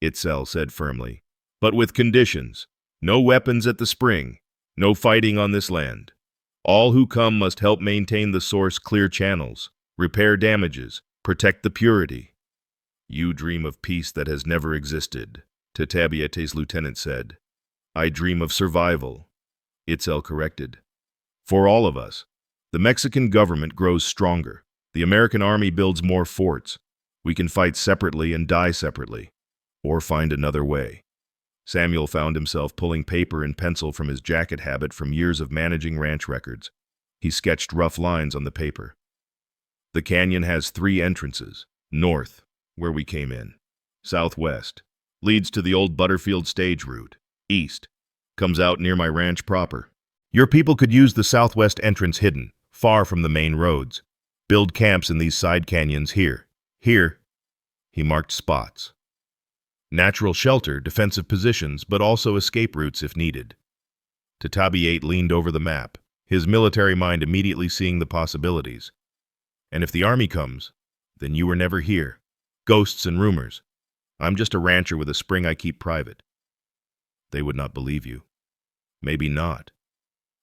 Itzel said firmly, but with conditions. No weapons at the spring, no fighting on this land. All who come must help maintain the source clear channels, repair damages, protect the purity. You dream of peace that has never existed, Tetabiate's lieutenant said. I dream of survival, Itzel corrected. For all of us, the Mexican government grows stronger. The American army builds more forts. We can fight separately and die separately, or find another way. Samuel found himself pulling paper and pencil from his jacket habit from years of managing ranch records. He sketched rough lines on the paper. The canyon has 3 entrances. North, where we came in. Southwest, leads to the old Butterfield stage route. East, comes out near my ranch proper. Your people could use the southwest entrance hidden, far from the main roads. Build camps in these side canyons here. Here, he marked spots. Natural shelter, defensive positions, but also escape routes if needed. Tetabiate leaned over the map, his military mind immediately seeing the possibilities. And if the army comes, then you were never here. Ghosts and rumors. I'm just a rancher with a spring I keep private. They would not believe you. Maybe not.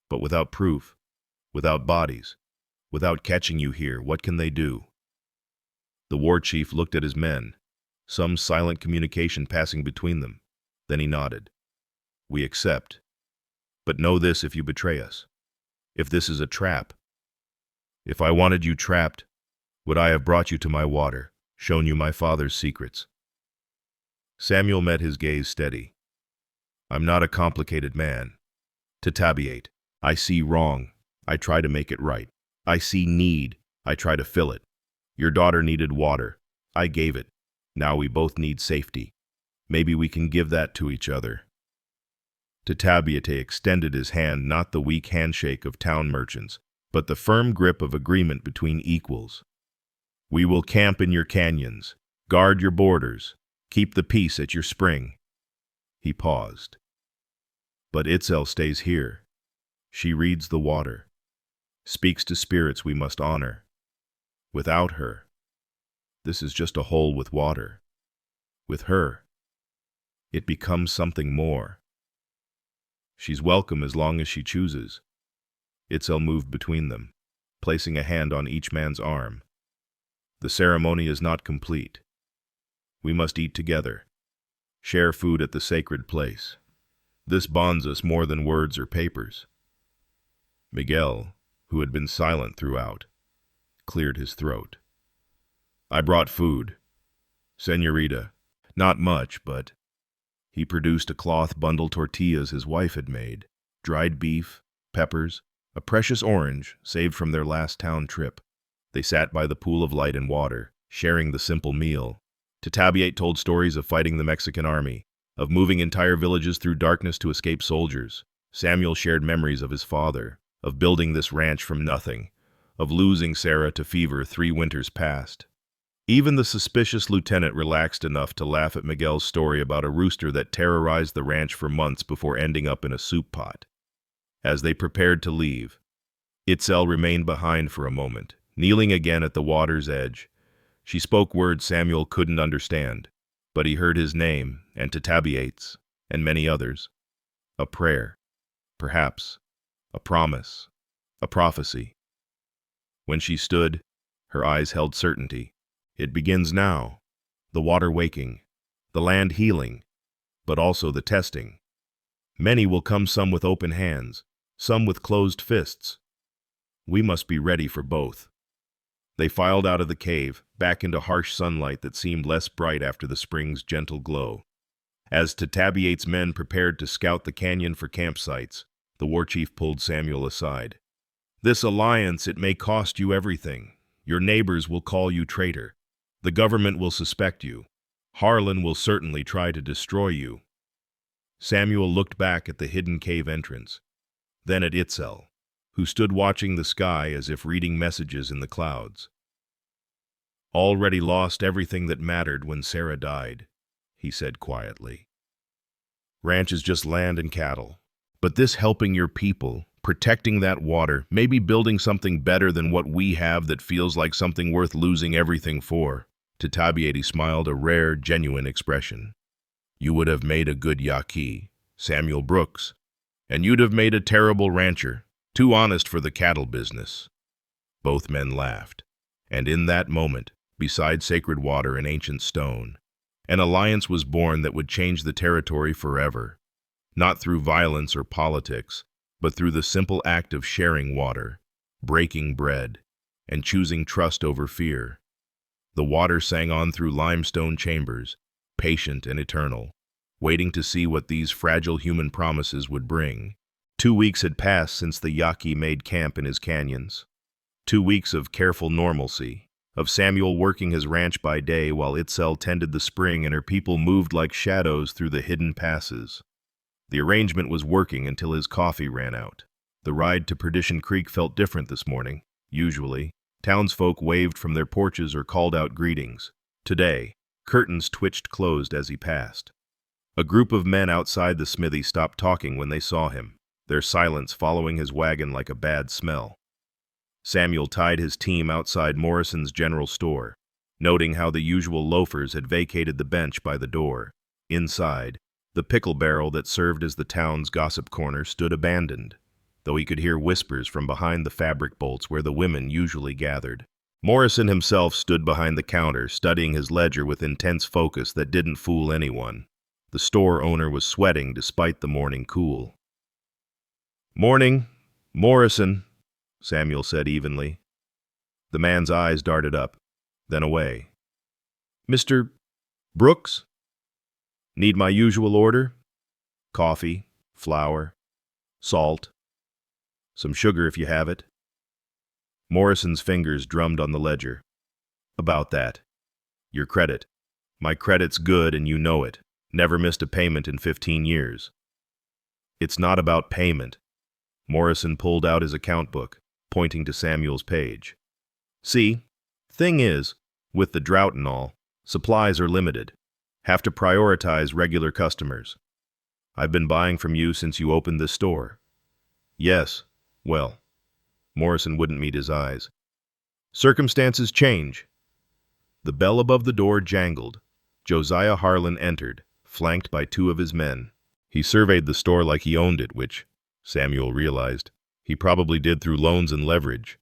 But without proof, without bodies, without catching you here, what can they do? The war chief looked at his men, some silent communication passing between them. Then he nodded. We accept. But know this if you betray us. If this is a trap. If I wanted you trapped, would I have brought you to my water, shown you my father's secrets? Samuel met his gaze steady. I'm not a complicated man. Tetabiate. I see wrong. I try to make it right. I see need. I try to fill it. Your daughter needed water. I gave it. Now we both need safety. Maybe we can give that to each other. Tetabiate extended his hand, not the weak handshake of town merchants, but the firm grip of agreement between equals. We will camp in your canyons, guard your borders, keep the peace at your spring. He paused. But Itzel stays here. She reads the water, speaks to spirits we must honor. Without her, this is just a hole with water. With her, it becomes something more. She's welcome as long as she chooses. Itzel moved between them, placing a hand on each man's arm. The ceremony is not complete. We must eat together, share food at the sacred place. This bonds us more than words or papers. Miguel, who had been silent throughout, cleared his throat. I brought food. Señorita, not much, but... He produced a cloth bundle tortillas his wife had made, dried beef, peppers, a precious orange saved from their last town trip. They sat by the pool of light and water, sharing the simple meal. Tatabiate told stories of fighting the Mexican army, of moving entire villages through darkness to escape soldiers. Samuel shared memories of his father, of building this ranch from nothing, of losing Sarah to fever 3 winters past. Even the suspicious lieutenant relaxed enough to laugh at Miguel's story about a rooster that terrorized the ranch for months before ending up in a soup pot. As they prepared to leave, Itzel remained behind for a moment, kneeling again at the water's edge. She spoke words Samuel couldn't understand, but he heard his name, and Tatabiate's, and many others. A prayer, perhaps, a promise, a prophecy. When she stood, her eyes held certainty. It begins now, the water waking, the land healing, but also the testing. Many will come, some with open hands, some with closed fists. We must be ready for both. They filed out of the cave, back into harsh sunlight that seemed less bright after the spring's gentle glow. As Tatabiate's men prepared to scout the canyon for campsites, the war chief pulled Samuel aside. This alliance, it may cost you everything. Your neighbors will call you traitor. The government will suspect you. Harlan will certainly try to destroy you. Samuel looked back at the hidden cave entrance, then at Itzel, who stood watching the sky as if reading messages in the clouds. Already lost everything that mattered when Sarah died, he said quietly. Ranch is just land and cattle, but this helping your people, protecting that water, maybe building something better than what we have that feels like something worth losing everything for. Tatabiate smiled, a rare, genuine expression. You would have made a good Yaqui, Samuel Brooks, and you'd have made a terrible rancher, too honest for the cattle business. Both men laughed, and in that moment, beside sacred water and ancient stone, an alliance was born that would change the territory forever, not through violence or politics, but through the simple act of sharing water, breaking bread, and choosing trust over fear. The water sang on through limestone chambers, patient and eternal, waiting to see what these fragile human promises would bring. 2 weeks had passed since the Yaqui made camp in his canyons. 2 weeks of careful normalcy, of Samuel working his ranch by day while Itzel tended the spring and her people moved like shadows through the hidden passes. The arrangement was working until his coffee ran out. The ride to Perdition Creek felt different this morning. Usually, townsfolk waved from their porches or called out greetings. Today, curtains twitched closed as he passed. A group of men outside the smithy stopped talking when they saw him, their silence following his wagon like a bad smell. Samuel tied his team outside Morrison's general store, noting how the usual loafers had vacated the bench by the door. Inside, the pickle barrel that served as the town's gossip corner stood abandoned, though he could hear whispers from behind the fabric bolts where the women usually gathered. Morrison himself stood behind the counter, studying his ledger with intense focus that didn't fool anyone. The store owner was sweating despite the morning cool. "Morning, Morrison," Samuel said evenly. The man's eyes darted up, then away. "Mr. Brooks? Need my usual order? Coffee, flour, salt, some sugar if you have it." Morrison's fingers drummed on the ledger. "About that. Your credit. My credit's good and you know it. Never missed a payment in 15 years. "It's not about payment." Morrison pulled out his account book, pointing to Samuel's page. "See, thing is, with the drought and all, supplies are limited. Have to prioritize regular customers. I've been buying from you since you opened this store. Yes. Well, Morrison wouldn't meet his eyes. Circumstances change. The bell above the door jangled. Josiah Harlan entered, flanked by two of his men. He surveyed the store like he owned it, which, Samuel realized, he probably did through loans and leverage.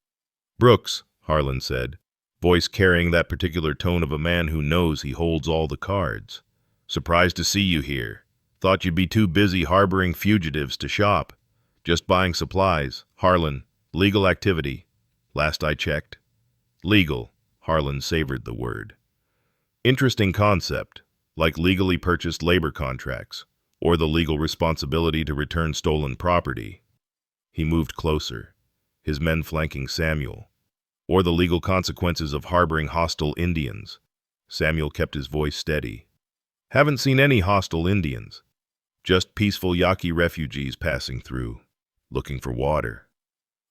Brooks, Harlan said, voice carrying that particular tone of a man who knows he holds all the cards. Surprised to see you here. Thought you'd be too busy harboring fugitives to shop. Just buying supplies. Harlan, legal activity. Last I checked. Legal, Harlan savored the word. Interesting concept, like legally purchased labor contracts, or the legal responsibility to return stolen property. He moved closer, his men flanking Samuel. Or the legal consequences of harboring hostile Indians. Samuel kept his voice steady. Haven't seen any hostile Indians. Just peaceful Yaqui refugees passing through, looking for water.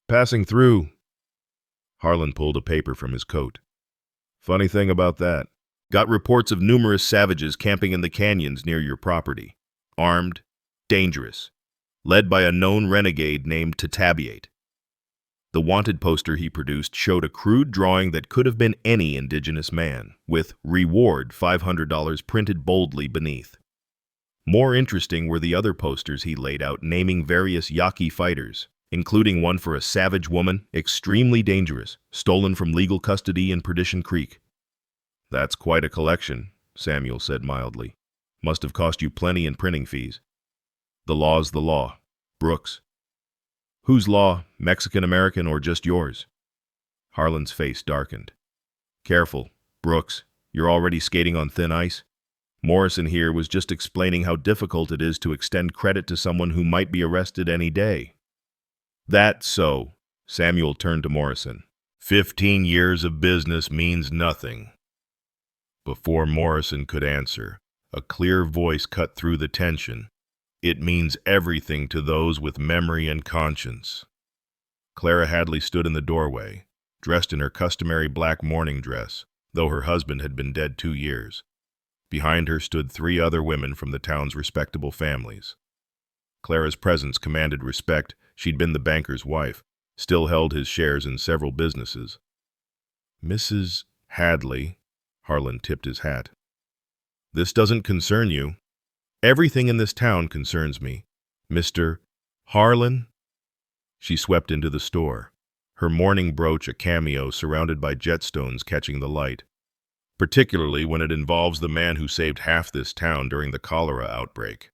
Passing through. Harlan pulled a paper from his coat. Funny thing about that. Got reports of numerous savages camping in the canyons near your property. Armed, dangerous, led by a known renegade named Tatabiate. The wanted poster he produced showed a crude drawing that could have been any indigenous man, with "Reward $500" printed boldly beneath. More interesting were the other posters he laid out naming various Yaqui fighters, including one for a savage woman, extremely dangerous, stolen from legal custody in Perdition Creek. That's quite a collection, Samuel said mildly. Must have cost you plenty in printing fees. The law's the law. Brooks. Whose law, Mexican-American or just yours? Harlan's face darkened. Careful, Brooks. You're already skating on thin ice. Morrison here was just explaining how difficult it is to extend credit to someone who might be arrested any day. That's so. Samuel turned to Morrison. 15 years of business means nothing. Before Morrison could answer, a clear voice cut through the tension. It means everything to those with memory and conscience. Clara Hadley stood in the doorway, dressed in her customary black mourning dress, though her husband had been dead 2 years. Behind her stood 3 other women from the town's respectable families. Clara's presence commanded respect. She'd been the banker's wife, still held his shares in several businesses. Mrs. Hadley, Harlan tipped his hat. This doesn't concern you. Everything in this town concerns me. Mr. Harlan? She swept into the store, her mourning brooch a cameo surrounded by jetstones catching the light, particularly when it involves the man who saved half this town during the cholera outbreak.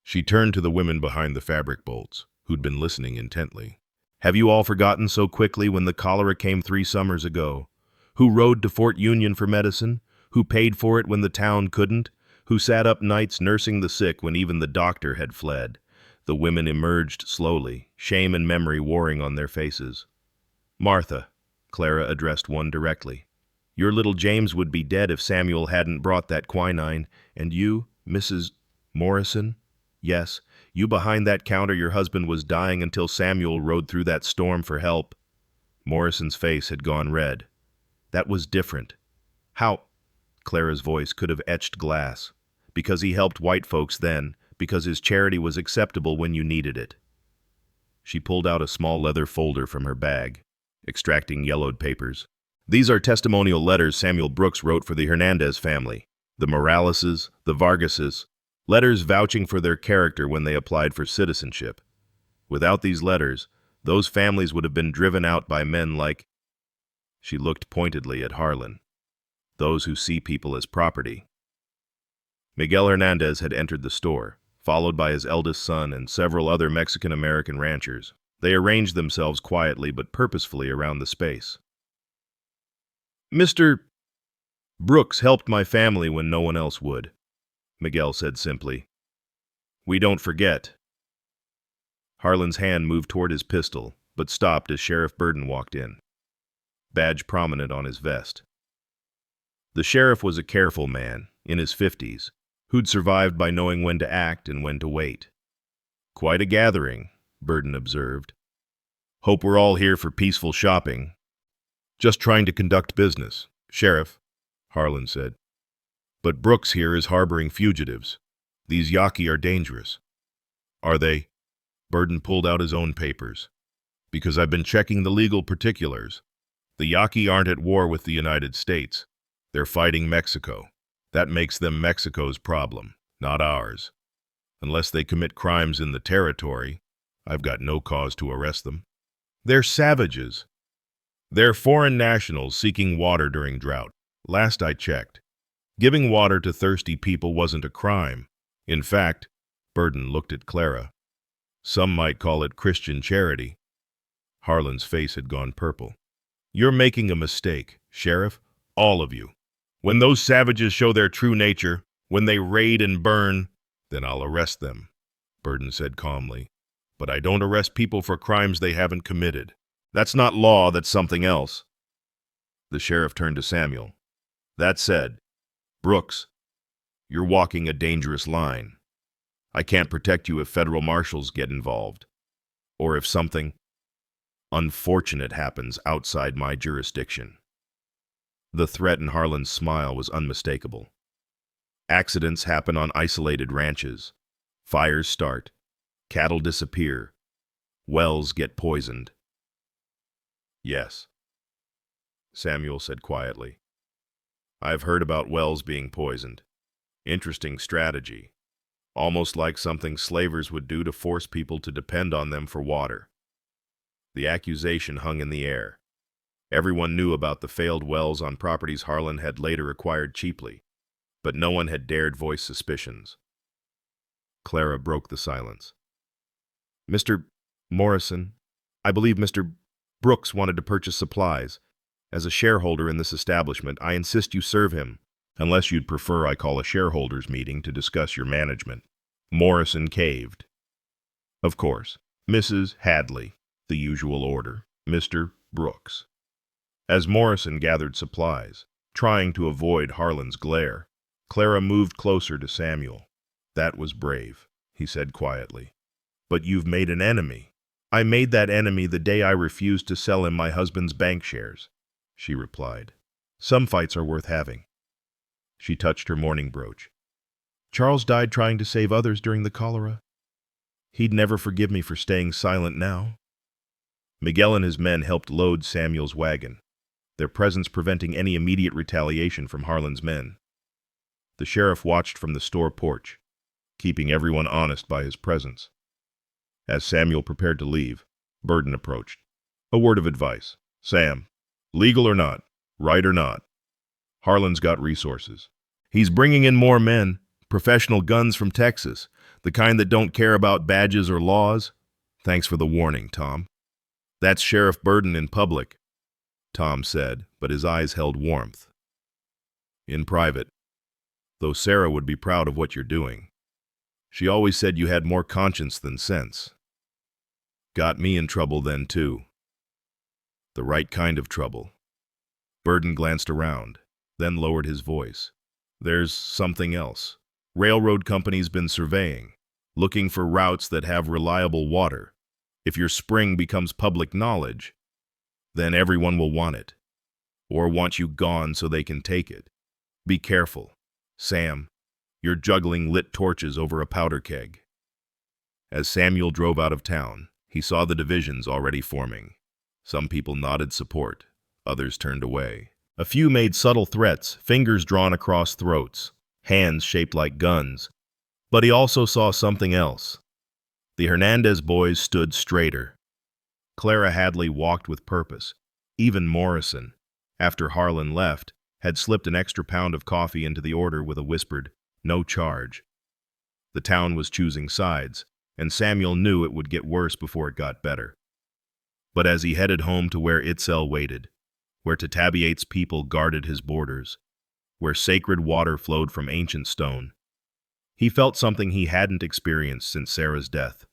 She turned to the women behind the fabric bolts, who'd been listening intently. Have you all forgotten so quickly when the cholera came 3 summers ago? Who rode to Fort Union for medicine? Who paid for it when the town couldn't? Who sat up nights nursing the sick when even the doctor had fled? The women emerged slowly, shame and memory warring on their faces. Martha, Clara addressed one directly. Your little James would be dead if Samuel hadn't brought that quinine. And you, Mrs. Morrison? Yes, you behind that counter, your husband was dying until Samuel rode through that storm for help. Morrison's face had gone red. That was different. How? Clara's voice could have etched glass. Because he helped white folks then, because his charity was acceptable when you needed it. She pulled out a small leather folder from her bag, extracting yellowed papers. These are testimonial letters Samuel Brooks wrote for the Hernandez family, the Moraleses, the Vargases, letters vouching for their character when they applied for citizenship. Without these letters, those families would have been driven out by men like... She looked pointedly at Harlan. Those who see people as property. Miguel Hernandez had entered the store, followed by his eldest son and several other Mexican-American ranchers. They arranged themselves quietly but purposefully around the space. Mr. Brooks helped my family when no one else would, Miguel said simply. We don't forget. Harlan's hand moved toward his pistol, but stopped as Sheriff Burden walked in, badge prominent on his vest. The sheriff was a careful man, in his 50s, who'd survived by knowing when to act and when to wait. Quite a gathering, Burden observed. Hope we're all here for peaceful shopping. Just trying to conduct business, Sheriff, Harlan said. But Brooks here is harboring fugitives. These Yaqui are dangerous. Are they? Burden pulled out his own papers. Because I've been checking the legal particulars. The Yaqui aren't at war with the United States. They're fighting Mexico. That makes them Mexico's problem, not ours. Unless they commit crimes in the territory, I've got no cause to arrest them. They're savages. They're foreign nationals seeking water during drought. Last I checked, giving water to thirsty people wasn't a crime. In fact, Burden looked at Clara. Some might call it Christian charity. Harlan's face had gone purple. You're making a mistake, Sheriff, all of you. When those savages show their true nature, when they raid and burn, then I'll arrest them, Burden said calmly. But I don't arrest people for crimes they haven't committed. That's not law, that's something else. The sheriff turned to Samuel. That said, Brooks, you're walking a dangerous line. I can't protect you if federal marshals get involved, or if something unfortunate happens outside my jurisdiction. The threat in Harlan's smile was unmistakable. Accidents happen on isolated ranches. Fires start. Cattle disappear. Wells get poisoned. Yes, Samuel said quietly. I've heard about wells being poisoned. Interesting strategy. Almost like something slavers would do to force people to depend on them for water. The accusation hung in the air. Everyone knew about the failed wells on properties Harlan had later acquired cheaply, but no one had dared voice suspicions. Clara broke the silence. Mr. Morrison, I believe Mr. Brooks wanted to purchase supplies. As a shareholder in this establishment, I insist you serve him, unless you'd prefer I call a shareholders' meeting to discuss your management. Morrison caved. Of course, Mrs. Hadley, the usual order, Mr. Brooks. As Morrison gathered supplies, trying to avoid Harlan's glare, Clara moved closer to Samuel. That was brave, he said quietly. But you've made an enemy. I made that enemy the day I refused to sell him my husband's bank shares, she replied. Some fights are worth having. She touched her mourning brooch. Charles died trying to save others during the cholera. He'd never forgive me for staying silent now. Miguel and his men helped load Samuel's wagon, their presence preventing any immediate retaliation from Harlan's men. The sheriff watched from the store porch, keeping everyone honest by his presence. As Samuel prepared to leave, Burden approached. A word of advice. Sam, legal or not, right or not, Harlan's got resources. He's bringing in more men, professional guns from Texas, the kind that don't care about badges or laws. Thanks for the warning, Tom. That's Sheriff Burden in public, Tom said, but his eyes held warmth. In private, though Sarah would be proud of what you're doing. She always said you had more conscience than sense. Got me in trouble then, too. The right kind of trouble. Burden glanced around, then lowered his voice. There's something else. Railroad company's been surveying, looking for routes that have reliable water. If your spring becomes public knowledge, then everyone will want it, or want you gone so they can take it. Be careful, Sam. You're juggling lit torches over a powder keg. As Samuel drove out of town, he saw the divisions already forming. Some people nodded support, others turned away. A few made subtle threats, fingers drawn across throats, hands shaped like guns. But he also saw something else. The Hernandez boys stood straighter. Clara Hadley walked with purpose. Even Morrison, after Harlan left, had slipped an extra pound of coffee into the order with a whispered, "No charge." The town was choosing sides, and Samuel knew it would get worse before it got better. But as he headed home to where Itzel waited, where Tatabiate's people guarded his borders, where sacred water flowed from ancient stone, he felt something he hadn't experienced since Sarah's death.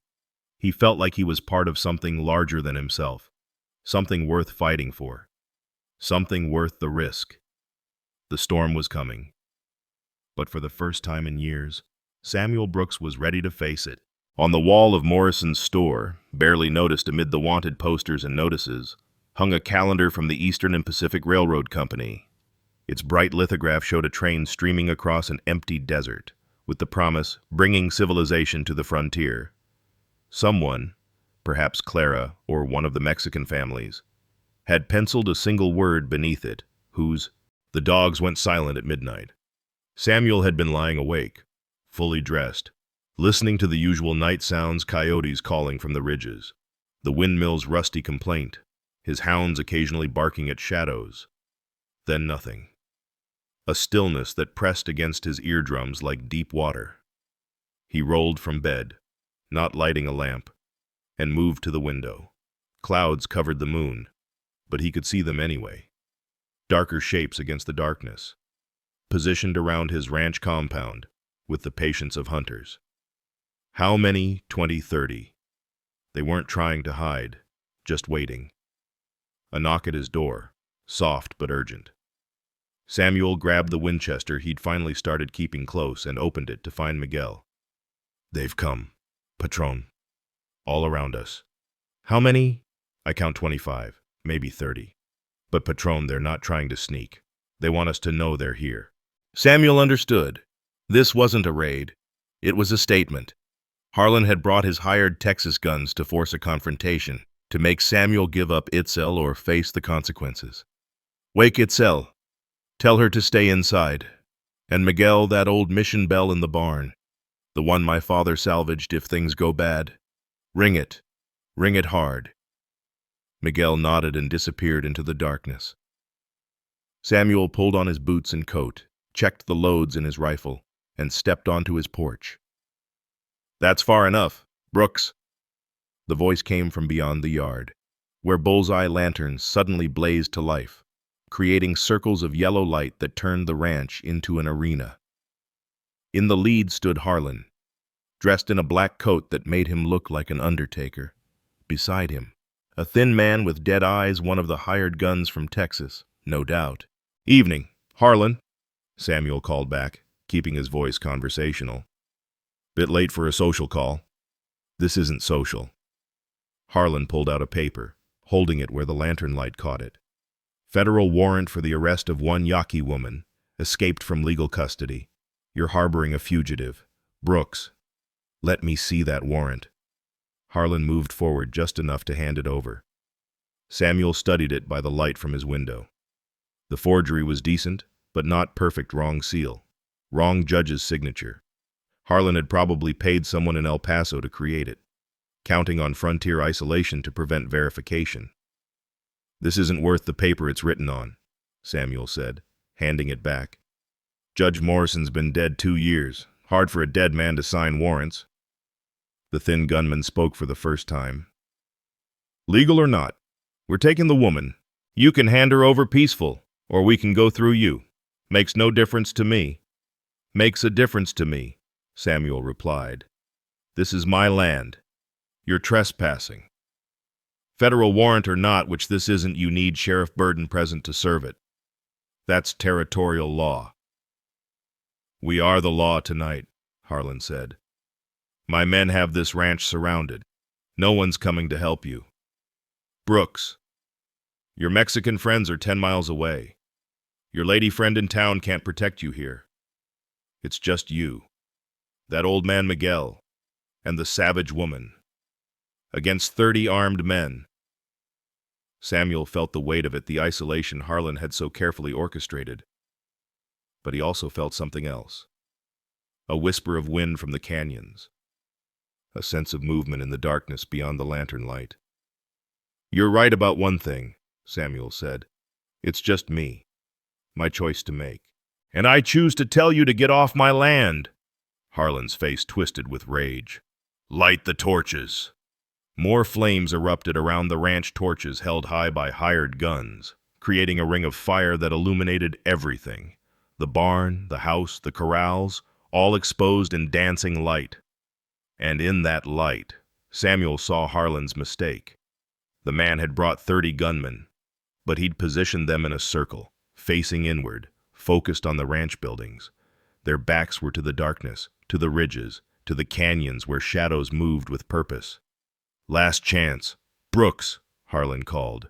He felt like he was part of something larger than himself, something worth fighting for, something worth the risk. The storm was coming. But for the first time in years, Samuel Brooks was ready to face it. On the wall of Morrison's store, barely noticed amid the wanted posters and notices, hung a calendar from the Eastern and Pacific Railroad Company. Its bright lithograph showed a train streaming across an empty desert, with the promise bringing civilization to the frontier. Someone, perhaps Clara or one of the Mexican families, had penciled a single word beneath it, whose. The dogs went silent at midnight. Samuel had been lying awake, fully dressed, listening to the usual night sounds, coyotes calling from the ridges, the windmill's rusty complaint, his hounds occasionally barking at shadows. Then nothing. A stillness that pressed against his eardrums like deep water. He rolled from bed, not lighting a lamp, and moved to the window. Clouds covered the moon, but he could see them anyway. Darker shapes against the darkness, positioned around his ranch compound with the patience of hunters. How many? 20, 30. They weren't trying to hide, just waiting. A knock at his door, soft but urgent. Samuel grabbed the Winchester he'd finally started keeping close and opened it to find Miguel. They've come, Patron. All around us. How many? I count 25, maybe 30. But Patron, they're not trying to sneak. They want us to know they're here. Samuel understood. This wasn't a raid. It was a statement. Harlan had brought his hired Texas guns to force a confrontation, to make Samuel give up Itzel or face the consequences. Wake Itzel. Tell her to stay inside. And Miguel, that old mission bell in the barn, the one my father salvaged if things go bad. Ring it. Ring it hard. Miguel nodded and disappeared into the darkness. Samuel pulled on his boots and coat, checked the loads in his rifle, and stepped onto his porch. That's far enough, Brooks. The voice came from beyond the yard, where bullseye lanterns suddenly blazed to life, creating circles of yellow light that turned the ranch into an arena. In the lead stood Harlan, dressed in a black coat that made him look like an undertaker. Beside him, a thin man with dead eyes, one of the hired guns from Texas, no doubt. Evening, Harlan, Samuel called back, keeping his voice conversational. Bit late for a social call. This isn't social. Harlan pulled out a paper, holding it where the lantern light caught it. Federal warrant for the arrest of one Yaqui woman, escaped from legal custody. You're harboring a fugitive. Brooks. Let me see that warrant. Harlan moved forward just enough to hand it over. Samuel studied it by the light from his window. The forgery was decent, but not perfect. Wrong seal. Wrong judge's signature. Harlan had probably paid someone in El Paso to create it, counting on frontier isolation to prevent verification. This isn't worth the paper it's written on, Samuel said, handing it back. Judge Morrison's been dead 2 years. Hard for a dead man to sign warrants. The thin gunman spoke for the first time. Legal or not, we're taking the woman. You can hand her over peaceful, or we can go through you. Makes no difference to me. Makes a difference to me, Samuel replied. This is my land. You're trespassing. Federal warrant or not, which this isn't, you need Sheriff Burden present to serve it. That's territorial law. We are the law tonight, Harlan said. My men have this ranch surrounded. No one's coming to help you. Brooks, your Mexican friends are 10 miles away. Your lady friend in town can't protect you here. It's just you, that old man Miguel, and the savage woman, against 30 armed men. Samuel felt the weight of it, the isolation Harlan had so carefully orchestrated. But he also felt something else. A whisper of wind from the canyons. A sense of movement in the darkness beyond the lantern light. You're right about one thing, Samuel said. It's just me. My choice to make. And I choose to tell you to get off my land. Harlan's face twisted with rage. Light the torches. More flames erupted around the ranch, torches held high by hired guns, creating a ring of fire that illuminated everything. The barn, the house, the corrals, all exposed in dancing light. And in that light, Samuel saw Harlan's mistake. The man had brought 30 gunmen, but he'd positioned them in a circle, facing inward, focused on the ranch buildings. Their backs were to the darkness, to the ridges, to the canyons where shadows moved with purpose. Last chance. Brooks, Harlan called.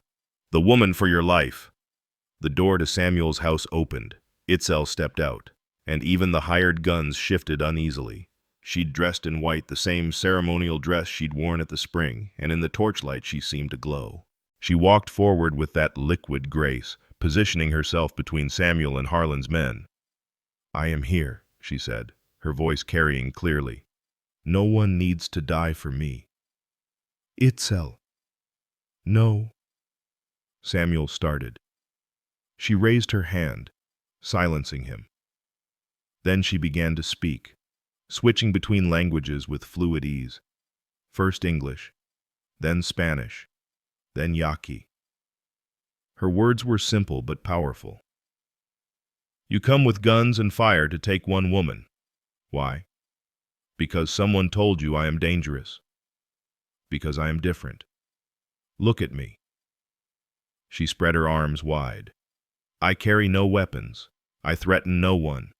The woman for your life. The door to Samuel's house opened. Itzel stepped out, and even the hired guns shifted uneasily. She'd dressed in white, the same ceremonial dress she'd worn at the spring, and in the torchlight she seemed to glow. She walked forward with that liquid grace, positioning herself between Samuel and Harlan's men. "I am here," she said, her voice carrying clearly. "No one needs to die for me." "Itzel." "No." Samuel started. She raised her hand, silencing him. Then she began to speak, switching between languages with fluid ease. First English, then Spanish, then Yaqui. Her words were simple but powerful. "You come with guns and fire to take one woman. Why? Because someone told you I am dangerous. Because I am different. Look at me." She spread her arms wide. "I carry no weapons. I threaten no one.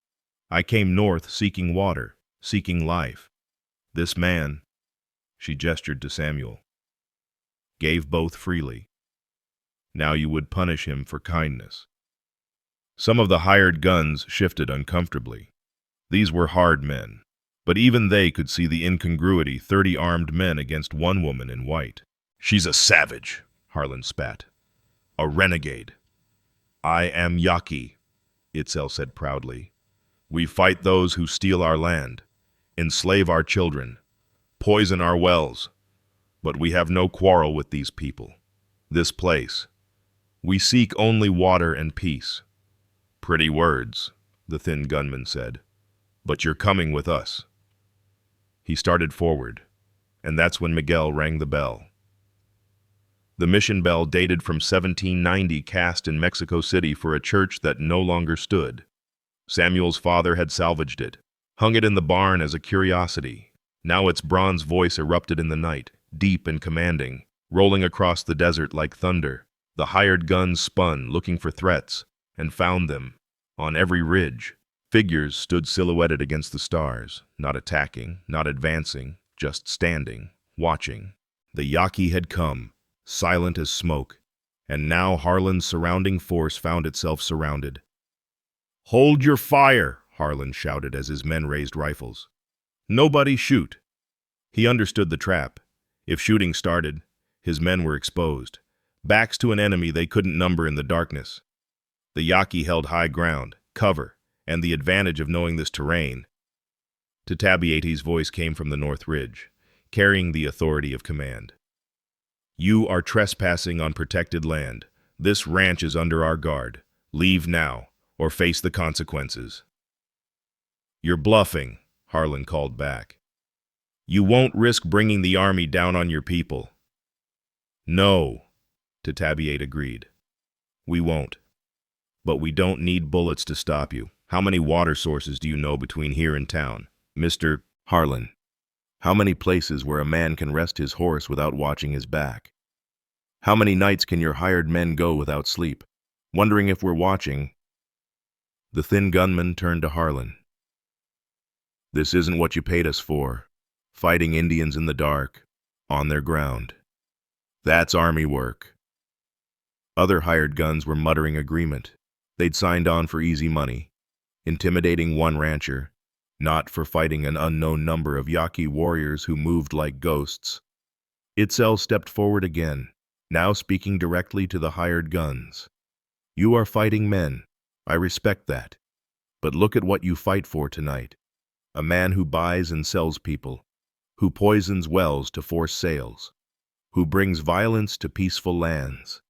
I came north seeking water, seeking life. This man," she gestured to Samuel, "gave both freely. Now you would punish him for kindness." Some of the hired guns shifted uncomfortably. These were hard men, but even they could see the incongruity, 30 armed men against one woman in white. "She's a savage," Harlan spat. "A renegade." "I am Yaqui," Itzel said proudly. "We fight those who steal our land, enslave our children, poison our wells. But we have no quarrel with these people, this place. We seek only water and peace." "Pretty words," the thin gunman said, "but you're coming with us." He started forward, and that's when Miguel rang the bell. The mission bell dated from 1790, cast in Mexico City for a church that no longer stood. Samuel's father had salvaged it, hung it in the barn as a curiosity. Now its bronze voice erupted in the night, deep and commanding, rolling across the desert like thunder. The hired guns spun, looking for threats, and found them. On every ridge, figures stood silhouetted against the stars, not attacking, not advancing, just standing, watching. The Yaqui had come, silent as smoke, and now Harlan's surrounding force found itself surrounded. "Hold your fire!" Harlan shouted as his men raised rifles. "Nobody shoot!" He understood the trap. If shooting started, his men were exposed, backs to an enemy they couldn't number in the darkness. The Yaqui held high ground, cover, and the advantage of knowing this terrain. Tatabiati's voice came from the north ridge, carrying the authority of command. "You are trespassing on protected land. This ranch is under our guard. Leave now, or face the consequences." "You're bluffing," Harlan called back. "You won't risk bringing the army down on your people." "No," Tatabiat agreed. "We won't. But we don't need bullets to stop you. How many water sources do you know between here and town, Mr. Harlan? How many places where a man can rest his horse without watching his back? How many nights can your hired men go without sleep, wondering if we're watching?" The thin gunman turned to Harlan. "This isn't what you paid us for, fighting Indians in the dark, on their ground. That's army work." Other hired guns were muttering agreement. They'd signed on for easy money, intimidating one rancher, not for fighting an unknown number of Yaqui warriors who moved like ghosts. Itzel stepped forward again, now speaking directly to the hired guns. "You are fighting men. I respect that. But look at what you fight for tonight. A man who buys and sells people, who poisons wells to force sales, who brings violence to peaceful lands."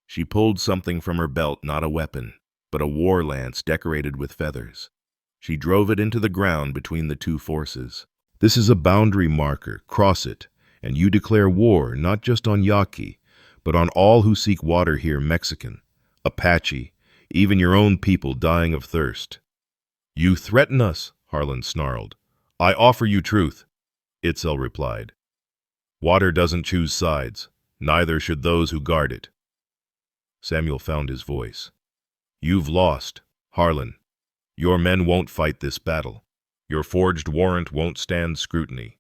She pulled something from her belt, not a weapon, but a war lance decorated with feathers. She drove it into the ground between the two forces. "This is a boundary marker. Cross it, and you declare war not just on Yaqui, but on all who seek water here, Mexican, Apache, even your own people dying of thirst." "You threaten us," Harlan snarled. "I offer you truth," Itzel replied. "Water doesn't choose sides. Neither should those who guard it." Samuel found his voice. "You've lost, Harlan. Your men won't fight this battle. Your forged warrant won't stand scrutiny.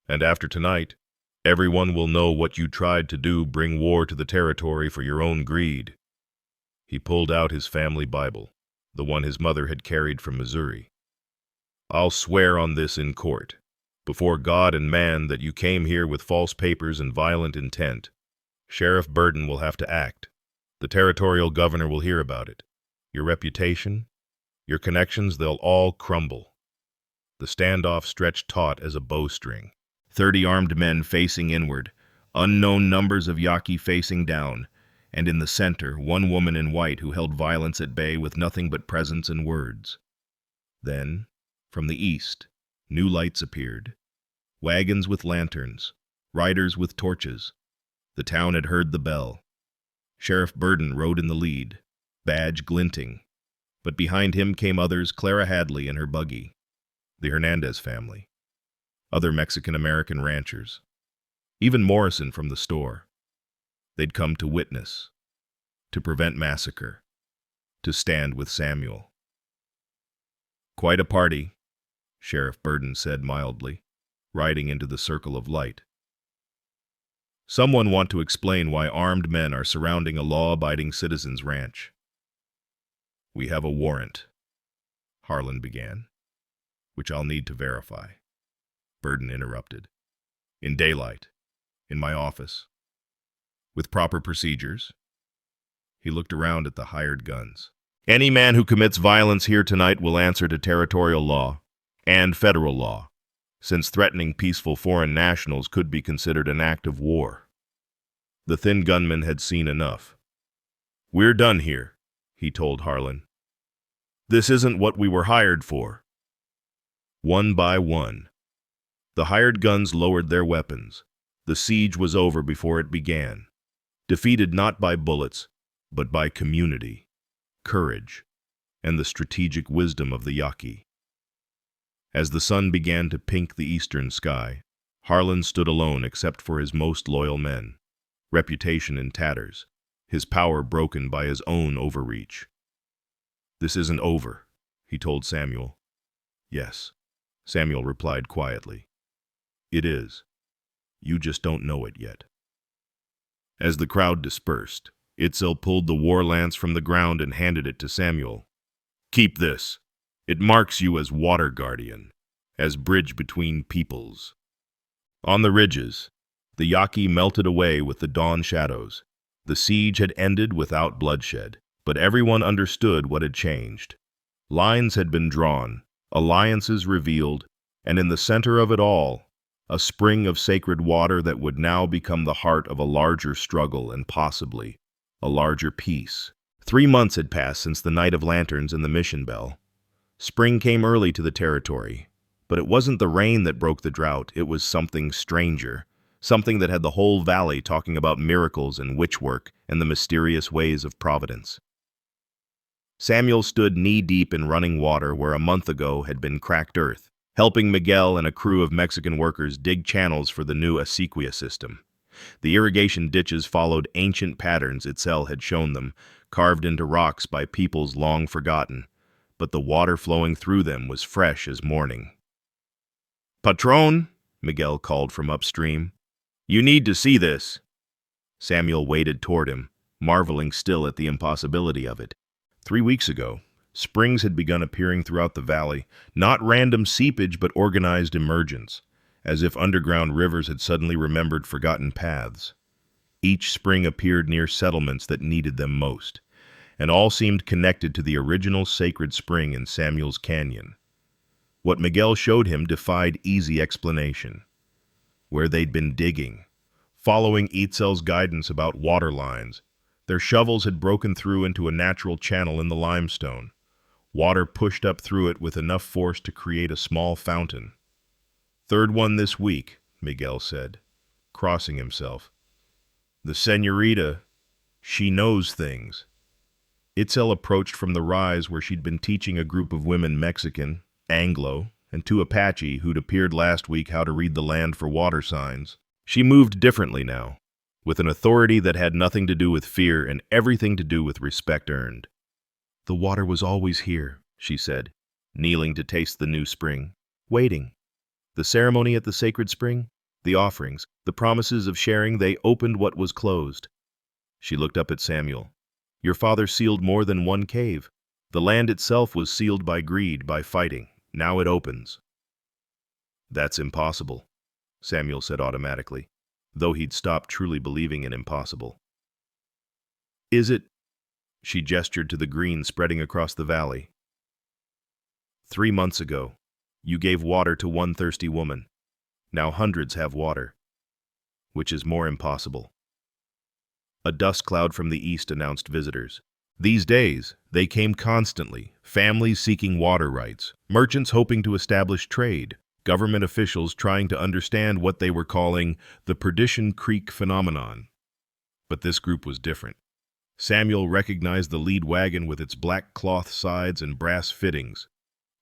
And after tonight, everyone will know what you tried to do, bring war to the territory for your own greed." He pulled out his family Bible. the one his mother had carried from Missouri. "I'll swear on this in court, before God and man, that you came here with false papers and violent intent. Sheriff Burden will have to act. The territorial governor will hear about it. Your reputation, your connections, they'll all crumble." The standoff stretched taut as a bowstring. 30 armed men facing inward, unknown numbers of Yaqui facing down, and in the center, one woman in white who held violence at bay with nothing but presence and words. Then, from the east, new lights appeared. Wagons with lanterns, riders with torches. The town had heard the bell. Sheriff Burden rode in the lead, badge glinting. But behind him came others, Clara Hadley and her buggy, the Hernandez family, other Mexican-American ranchers, even Morrison from the store. They'd come to witness, to prevent massacre, to stand with Samuel. "Quite a party," Sheriff Burden said mildly, riding into the circle of light. "Someone want to explain why armed men are surrounding a law-abiding citizen's ranch?" "We have a warrant," Harlan began, "which I'll need to verify." Burden interrupted. "In daylight, in my office, with proper procedures." He looked around at the hired guns. "Any man who commits violence here tonight will answer to territorial law and federal law, since threatening peaceful foreign nationals could be considered an act of war." The thin gunman had seen enough. "We're done here," he told Harlan. "This isn't what we were hired for." One by one, the hired guns lowered their weapons. The siege was over before it began, defeated not by bullets, but by community, courage, and the strategic wisdom of the Yaqui. As the sun began to pink the eastern sky, Harlan stood alone except for his most loyal men, reputation in tatters, his power broken by his own overreach. "This isn't over," he told Samuel. "Yes," Samuel replied quietly. "It is. You just don't know it yet." As the crowd dispersed, Itzel pulled the war lance from the ground and handed it to Samuel. "Keep this. It marks you as water guardian, as bridge between peoples." On the ridges, the Yaqui melted away with the dawn shadows. The siege had ended without bloodshed, but everyone understood what had changed. Lines had been drawn, alliances revealed, and in the center of it all, a spring of sacred water that would now become the heart of a larger struggle and possibly a larger peace. 3 months had passed since the Night of Lanterns and the Mission Bell. Spring came early to the territory, but it wasn't the rain that broke the drought. It was something stranger, something that had the whole valley talking about miracles and witchwork and the mysterious ways of Providence. Samuel stood knee-deep in running water where a month ago had been cracked earth, helping Miguel and a crew of Mexican workers dig channels for the new acequia system. The irrigation ditches followed ancient patterns Itzel had shown them, carved into rocks by peoples long forgotten, but the water flowing through them was fresh as morning. "Patron," Miguel called from upstream, "you need to see this." Samuel waded toward him, marveling still at the impossibility of it. 3 weeks ago, springs had begun appearing throughout the valley, not random seepage but organized emergence, as if underground rivers had suddenly remembered forgotten paths. Each spring appeared near settlements that needed them most, and all seemed connected to the original sacred spring in Samuel's Canyon. What Miguel showed him defied easy explanation. Where they'd been digging, following Itzel's guidance about water lines, their shovels had broken through into a natural channel in the limestone. Water pushed up through it with enough force to create a small fountain. "Third one this week," Miguel said, crossing himself. "The senorita, she knows things." Itzel approached from the rise where she'd been teaching a group of women Mexican, Anglo, and 2 Apache who'd appeared last week how to read the land for water signs. She moved differently now, with an authority that had nothing to do with fear and everything to do with respect earned. "The water was always here," she said, kneeling to taste the new spring, waiting. The ceremony at the sacred spring, the offerings, the promises of sharing, they opened what was closed. She looked up at Samuel. "Your father sealed more than one cave. The land itself was sealed by greed, by fighting. Now it opens. That's impossible, Samuel said automatically, though he'd stopped truly believing in impossible. Is it? She gestured to the green spreading across the valley. 3 months ago, you gave water to one thirsty woman. Now hundreds have water. Which is more impossible. A dust cloud from the east announced visitors. These days, they came constantly, families seeking water rights, merchants hoping to establish trade, government officials trying to understand what they were calling the Perdition Creek phenomenon. But this group was different. Samuel recognized the lead wagon with its black cloth sides and brass fittings.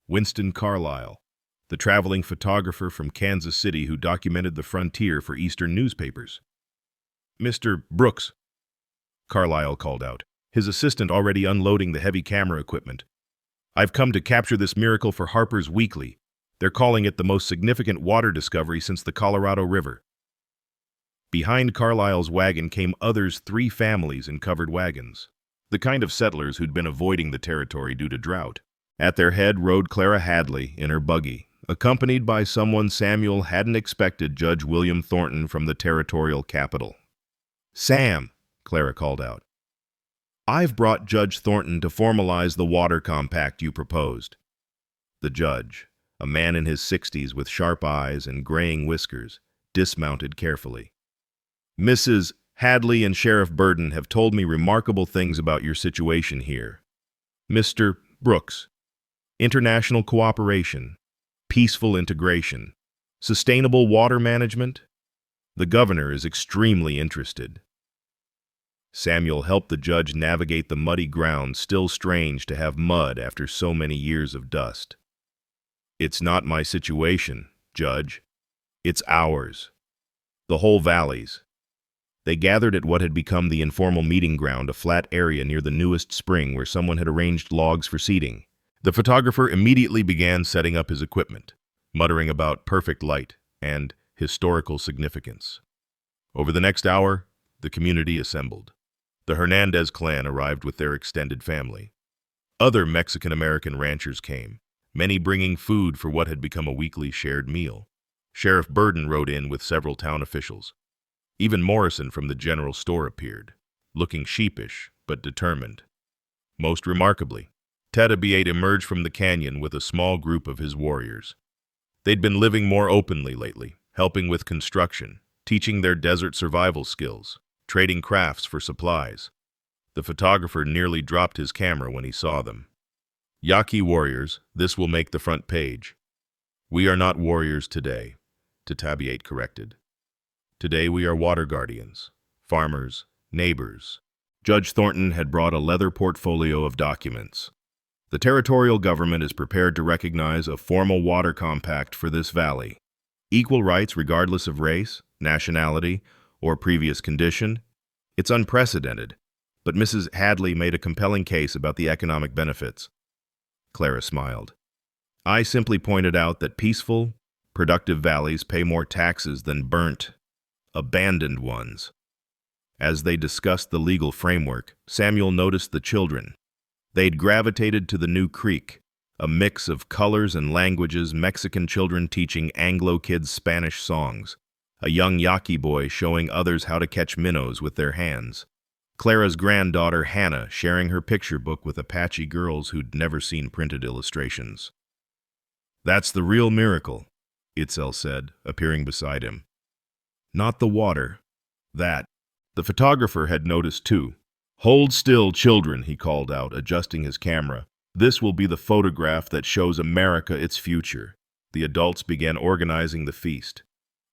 Winston Carlisle, the traveling photographer from Kansas City who documented the frontier for Eastern newspapers. "Mr. Brooks," Carlisle called out, his assistant already unloading the heavy camera equipment. "I've come to capture this miracle for Harper's Weekly. They're calling it the most significant water discovery since the Colorado River." Behind Carlisle's wagon came others, 3 families in covered wagons, the kind of settlers who'd been avoiding the territory due to drought. At their head rode Clara Hadley in her buggy, accompanied by someone Samuel hadn't expected, Judge William Thornton from the territorial capital. "Sam," Clara called out, "I've brought Judge Thornton to formalize the water compact you proposed." The judge, a man in his 60s with sharp eyes and graying whiskers, dismounted carefully. "Mrs. Hadley and Sheriff Burden have told me remarkable things about your situation here. Mr. Brooks, international cooperation, peaceful integration, sustainable water management. The governor is extremely interested." Samuel helped the judge navigate the muddy ground, still strange to have mud after so many years of dust. "It's not my situation, Judge. It's ours. The whole valley's." They gathered at what had become the informal meeting ground, a flat area near the newest spring where someone had arranged logs for seating. The photographer immediately began setting up his equipment, muttering about perfect light and historical significance. Over the next hour, the community assembled. The Hernandez clan arrived with their extended family. Other Mexican-American ranchers came, many bringing food for what had become a weekly shared meal. Sheriff Burden rode in with several town officials. Even Morrison from the general store appeared, looking sheepish but determined. Most remarkably, Ted Abiate emerged from the canyon with a small group of his warriors. They'd been living more openly lately, helping with construction, teaching their desert survival skills, trading crafts for supplies. The photographer nearly dropped his camera when he saw them. "Yaqui warriors, this will make the front page." "We are not warriors today," Tatabiate corrected. "Today we are water guardians, farmers, neighbors." Judge Thornton had brought a leather portfolio of documents. "The territorial government is prepared to recognize a formal water compact for this valley. Equal rights regardless of race, nationality, or previous condition. It's unprecedented, but Mrs. Hadley made a compelling case about the economic benefits." Clara smiled. "I simply pointed out that peaceful, productive valleys pay more taxes than burnt, abandoned ones." As they discussed the legal framework, Samuel noticed the children. They'd gravitated to the new creek, a mix of colors and languages, Mexican children teaching Anglo kids Spanish songs, a young Yaqui boy showing others how to catch minnows with their hands, Clara's granddaughter Hannah sharing her picture book with Apache girls who'd never seen printed illustrations. "That's the real miracle," Itzel said, appearing beside him. "Not the water. That." The photographer had noticed too. "Hold still, children," he called out, adjusting his camera. "This will be the photograph that shows America its future." The adults began organizing the feast.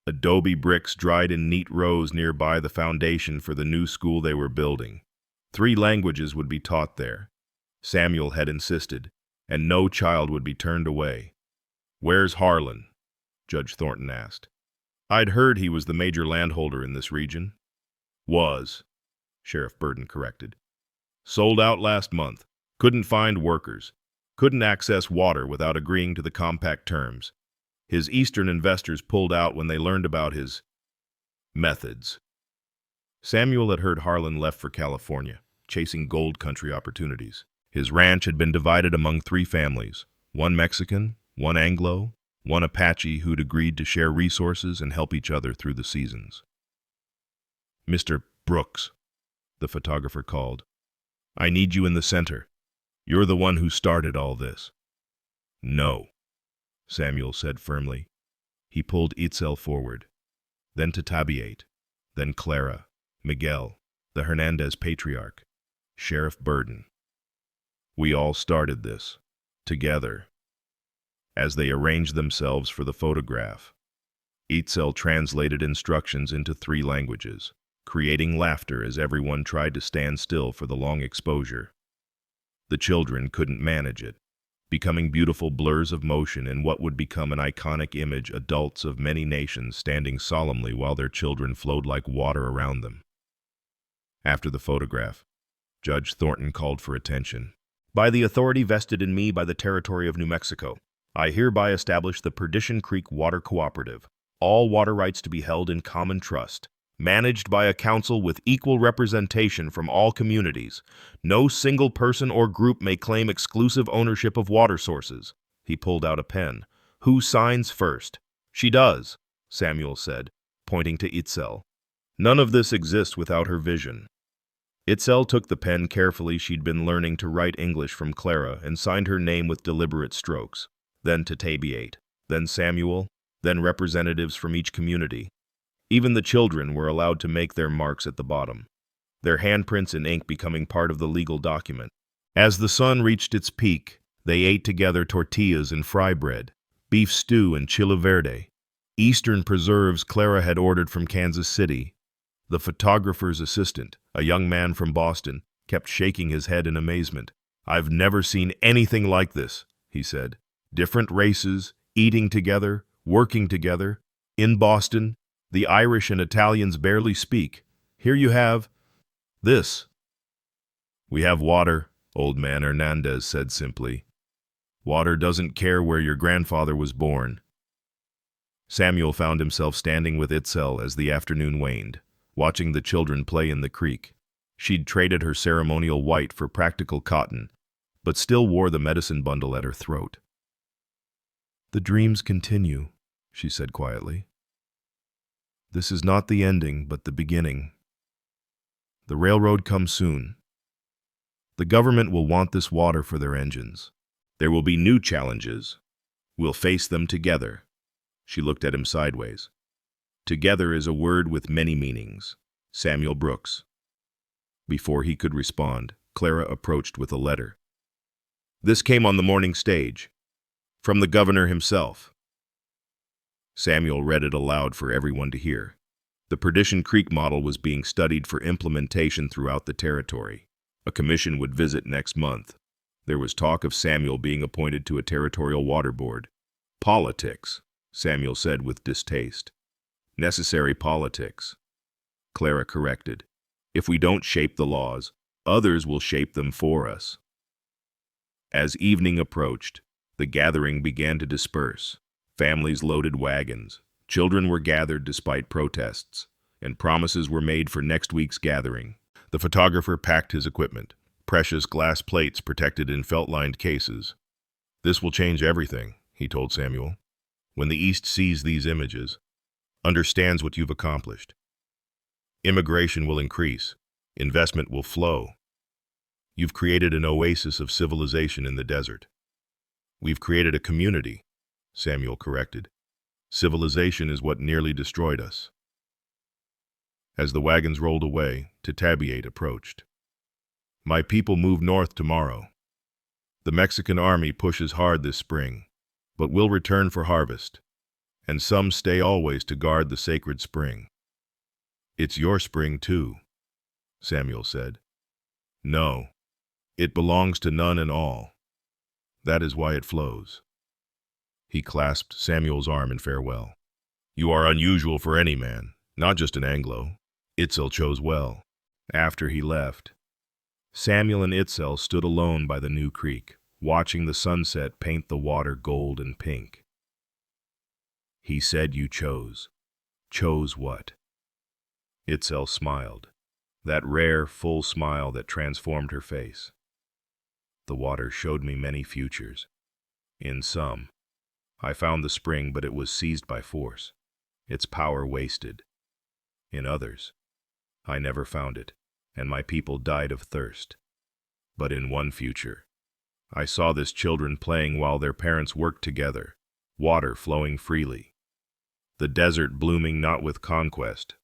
Adobe bricks dried in neat rows nearby the foundation for the new school they were building. 3 languages would be taught there. Samuel had insisted, and no child would be turned away. "Where's Harlan?" Judge Thornton asked. "I'd heard he was the major landholder in this region." "Was," Sheriff Burden corrected. "Sold out last month. Couldn't find workers. Couldn't access water without agreeing to the compact terms. His Eastern investors pulled out when they learned about his methods." Samuel had heard Harlan left for California, chasing gold country opportunities. His ranch had been divided among 3 families, one Mexican, one Anglo, one Apache who'd agreed to share resources and help each other through the seasons. "Mr. Brooks," the photographer called, "I need you in the center. You're the one who started all this." "No," Samuel said firmly. He pulled Itzel forward, then to Tabiate, then Clara, Miguel, the Hernandez patriarch, Sheriff Burden. "We all started this, together." As they arranged themselves for the photograph, Itzel translated instructions into 3 languages, creating laughter as everyone tried to stand still for the long exposure. The children couldn't manage it, becoming beautiful blurs of motion in what would become an iconic image, adults of many nations standing solemnly while their children flowed like water around them. After the photograph, Judge Thornton called for attention. "By the authority vested in me by the territory of New Mexico, I hereby establish the Perdition Creek Water Cooperative, all water rights to be held in common trust, managed by a council with equal representation from all communities. No single person or group may claim exclusive ownership of water sources." He pulled out a pen. "Who signs first?" "She does," Samuel said, pointing to Itzel. "None of this exists without her vision." Itzel took the pen carefully. She'd been learning to write English from Clara and signed her name with deliberate strokes. Then to Tabiate, then Samuel, then representatives from each community. Even the children were allowed to make their marks at the bottom, their handprints in ink becoming part of the legal document. As the sun reached its peak, they ate together tortillas and fry bread, beef stew and chile verde, Eastern preserves Clara had ordered from Kansas City. The photographer's assistant, a young man from Boston, kept shaking his head in amazement. "I've never seen anything like this," he said. "Different races, eating together, working together. In Boston, the Irish and Italians barely speak. Here you have this." "We have water," Old Man Hernandez said simply. "Water doesn't care where your grandfather was born." Samuel found himself standing with Itzel as the afternoon waned, watching the children play in the creek. She'd traded her ceremonial white for practical cotton, but still wore the medicine bundle at her throat. "The dreams continue," she said quietly. "This is not the ending, but the beginning. The railroad comes soon. The government will want this water for their engines. There will be new challenges. We'll face them together." She looked at him sideways. "Together is a word with many meanings." Samuel Brooks. Before he could respond, Clara approached with a letter. "This came on the morning stage. From the governor himself." Samuel read it aloud for everyone to hear. The Perdition Creek model was being studied for implementation throughout the territory. A commission would visit next month. There was talk of Samuel being appointed to a territorial water board. "Politics," Samuel said with distaste. "Necessary politics," Clara corrected. "If we don't shape the laws, others will shape them for us." As evening approached, the gathering began to disperse. Families loaded wagons. Children were gathered despite protests, and promises were made for next week's gathering. The photographer packed his equipment, precious glass plates protected in felt-lined cases. "This will change everything," he told Samuel. "When the East sees these images, understands what you've accomplished. Immigration will increase. Investment will flow. You've created an oasis of civilization in the desert." "We've created a community," Samuel corrected. "Civilization is what nearly destroyed us." As the wagons rolled away, Tabiate approached. "My people move north tomorrow. The Mexican army pushes hard this spring, but will return for harvest, and some stay always to guard the sacred spring." "It's your spring too," Samuel said. "No, it belongs to none and all. That is why it flows." He clasped Samuel's arm in farewell. "You are unusual for any man, not just an Anglo." Itzel chose well. After he left, Samuel and Itzel stood alone by the new creek, watching the sunset paint the water gold and pink. "He said you chose." "Chose what?" Itzel smiled, that rare, full smile that transformed her face. the water showed me many futures. In some, I found the spring, but it was seized by force, its power wasted. In others, I never found it, and my people died of thirst. But in one future, I saw this children playing while their parents worked together, water flowing freely, the desert blooming not with conquest,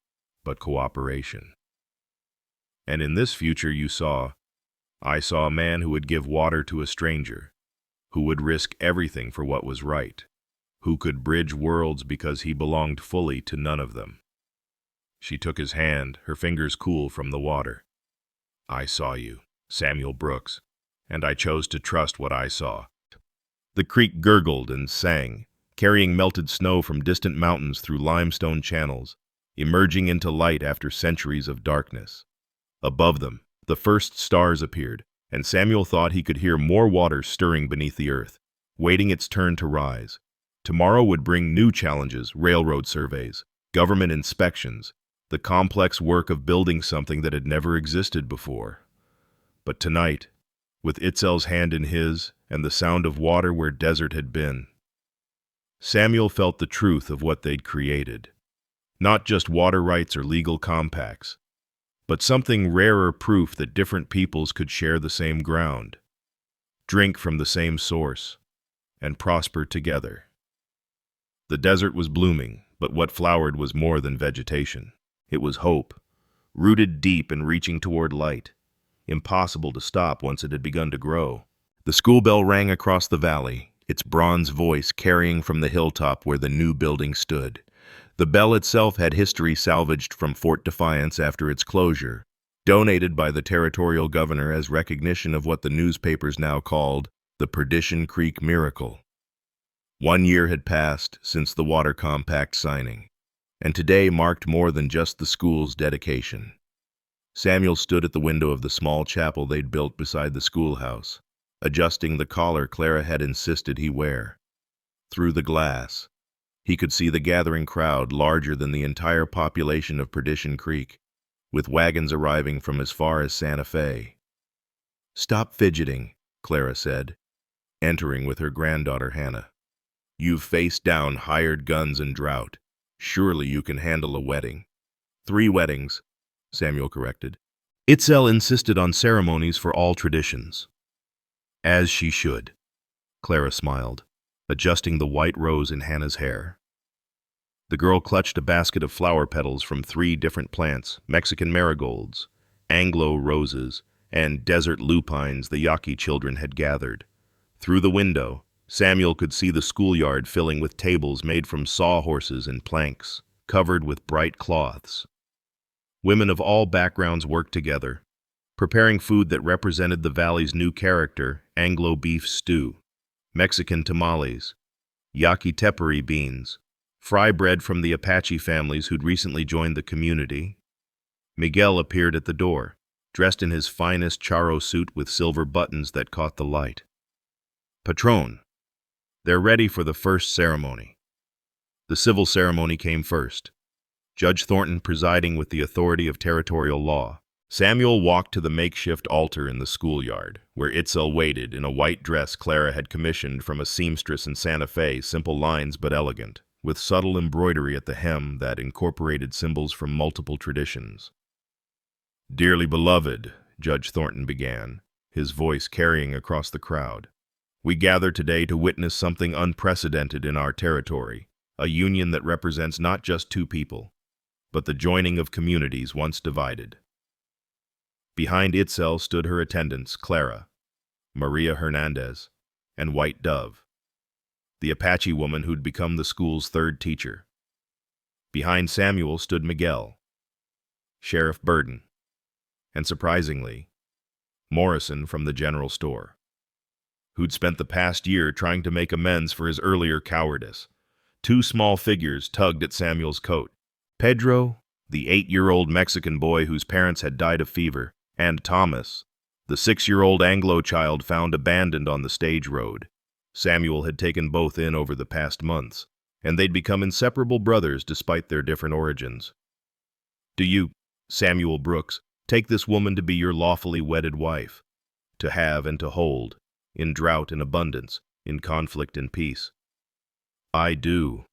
but cooperation. And in this future I saw a man who would give water to a stranger, who would risk everything for what was right, who could bridge worlds because he belonged fully to none of them. She took his hand, her fingers cool from the water. I saw you, Samuel Brooks, and I chose to trust what I saw. The creek gurgled and sang, carrying melted snow from distant mountains through limestone channels, emerging into light after centuries of darkness. Above them, the first stars appeared, and Samuel thought he could hear more water stirring beneath the earth, waiting its turn to rise. Tomorrow would bring new challenges, railroad surveys, government inspections, the complex work of building something that had never existed before. But tonight, with Itzel's hand in his and the sound of water where desert had been, Samuel felt the truth of what they'd created. Not just water rights or legal compacts, but something rarer proof that different peoples could share the same ground, drink from the same source, and prosper together. The desert was blooming, but what flowered was more than vegetation. It was hope, rooted deep and reaching toward light, impossible to stop once it had begun to grow. The school bell rang across the valley, its bronze voice carrying from the hilltop where the new building stood. The bell itself had history salvaged from Fort Defiance after its closure, donated by the territorial governor as recognition of what the newspapers now called the Perdition Creek Miracle. 1 year had passed since the Water Compact signing, and today marked more than just the school's dedication. Samuel stood at the window of the small chapel they'd built beside the schoolhouse, adjusting the collar Clara had insisted he wear. Through the glass, he could see the gathering crowd larger than the entire population of Perdition Creek, with wagons arriving from as far as Santa Fe. "Stop fidgeting," Clara said, entering with her granddaughter Hannah. "You've faced down hired guns and drought. Surely you can handle a wedding." 3 weddings, Samuel corrected. Itzel insisted on ceremonies for all traditions. As she should, Clara smiled, adjusting the white rose in Hannah's hair. The girl clutched a basket of flower petals from 3 different plants, Mexican marigolds, Anglo roses, and desert lupines the Yaqui children had gathered. Through the window, Samuel could see the schoolyard filling with tables made from sawhorses and planks, covered with bright cloths. Women of all backgrounds worked together, preparing food that represented the valley's new character, Anglo beef stew, Mexican tamales, Yaqui tepary beans, fry bread from the Apache families who'd recently joined the community. Miguel appeared at the door, dressed in his finest charro suit with silver buttons that caught the light. "Patron, they're ready for the first ceremony." The civil ceremony came first, Judge Thornton presiding with the authority of territorial law. Samuel walked to the makeshift altar in the schoolyard, where Itzel waited in a white dress Clara had commissioned from a seamstress in Santa Fe, simple lines but elegant, with subtle embroidery at the hem that incorporated symbols from multiple traditions. "Dearly beloved," Judge Thornton began, his voice carrying across the crowd, "we gather today to witness something unprecedented in our territory, a union that represents not just 2 people, but the joining of communities once divided." Behind Itzel stood her attendants, Clara, Maria Hernandez, and White Dove, the Apache woman who'd become the school's 3rd teacher. Behind Samuel stood Miguel, Sheriff Burden, and surprisingly, Morrison from the general store, who'd spent the past year trying to make amends for his earlier cowardice. 2 small figures tugged at Samuel's coat. Pedro, the 8-year-old Mexican boy whose parents had died of fever, and Thomas, the 6-year-old Anglo child found abandoned on the stage road. Samuel had taken both in over the past months, and they'd become inseparable brothers despite their different origins. "Do you, Samuel Brooks, take this woman to be your lawfully wedded wife?" to have and to hold, in drought and abundance, in conflict and peace. I do.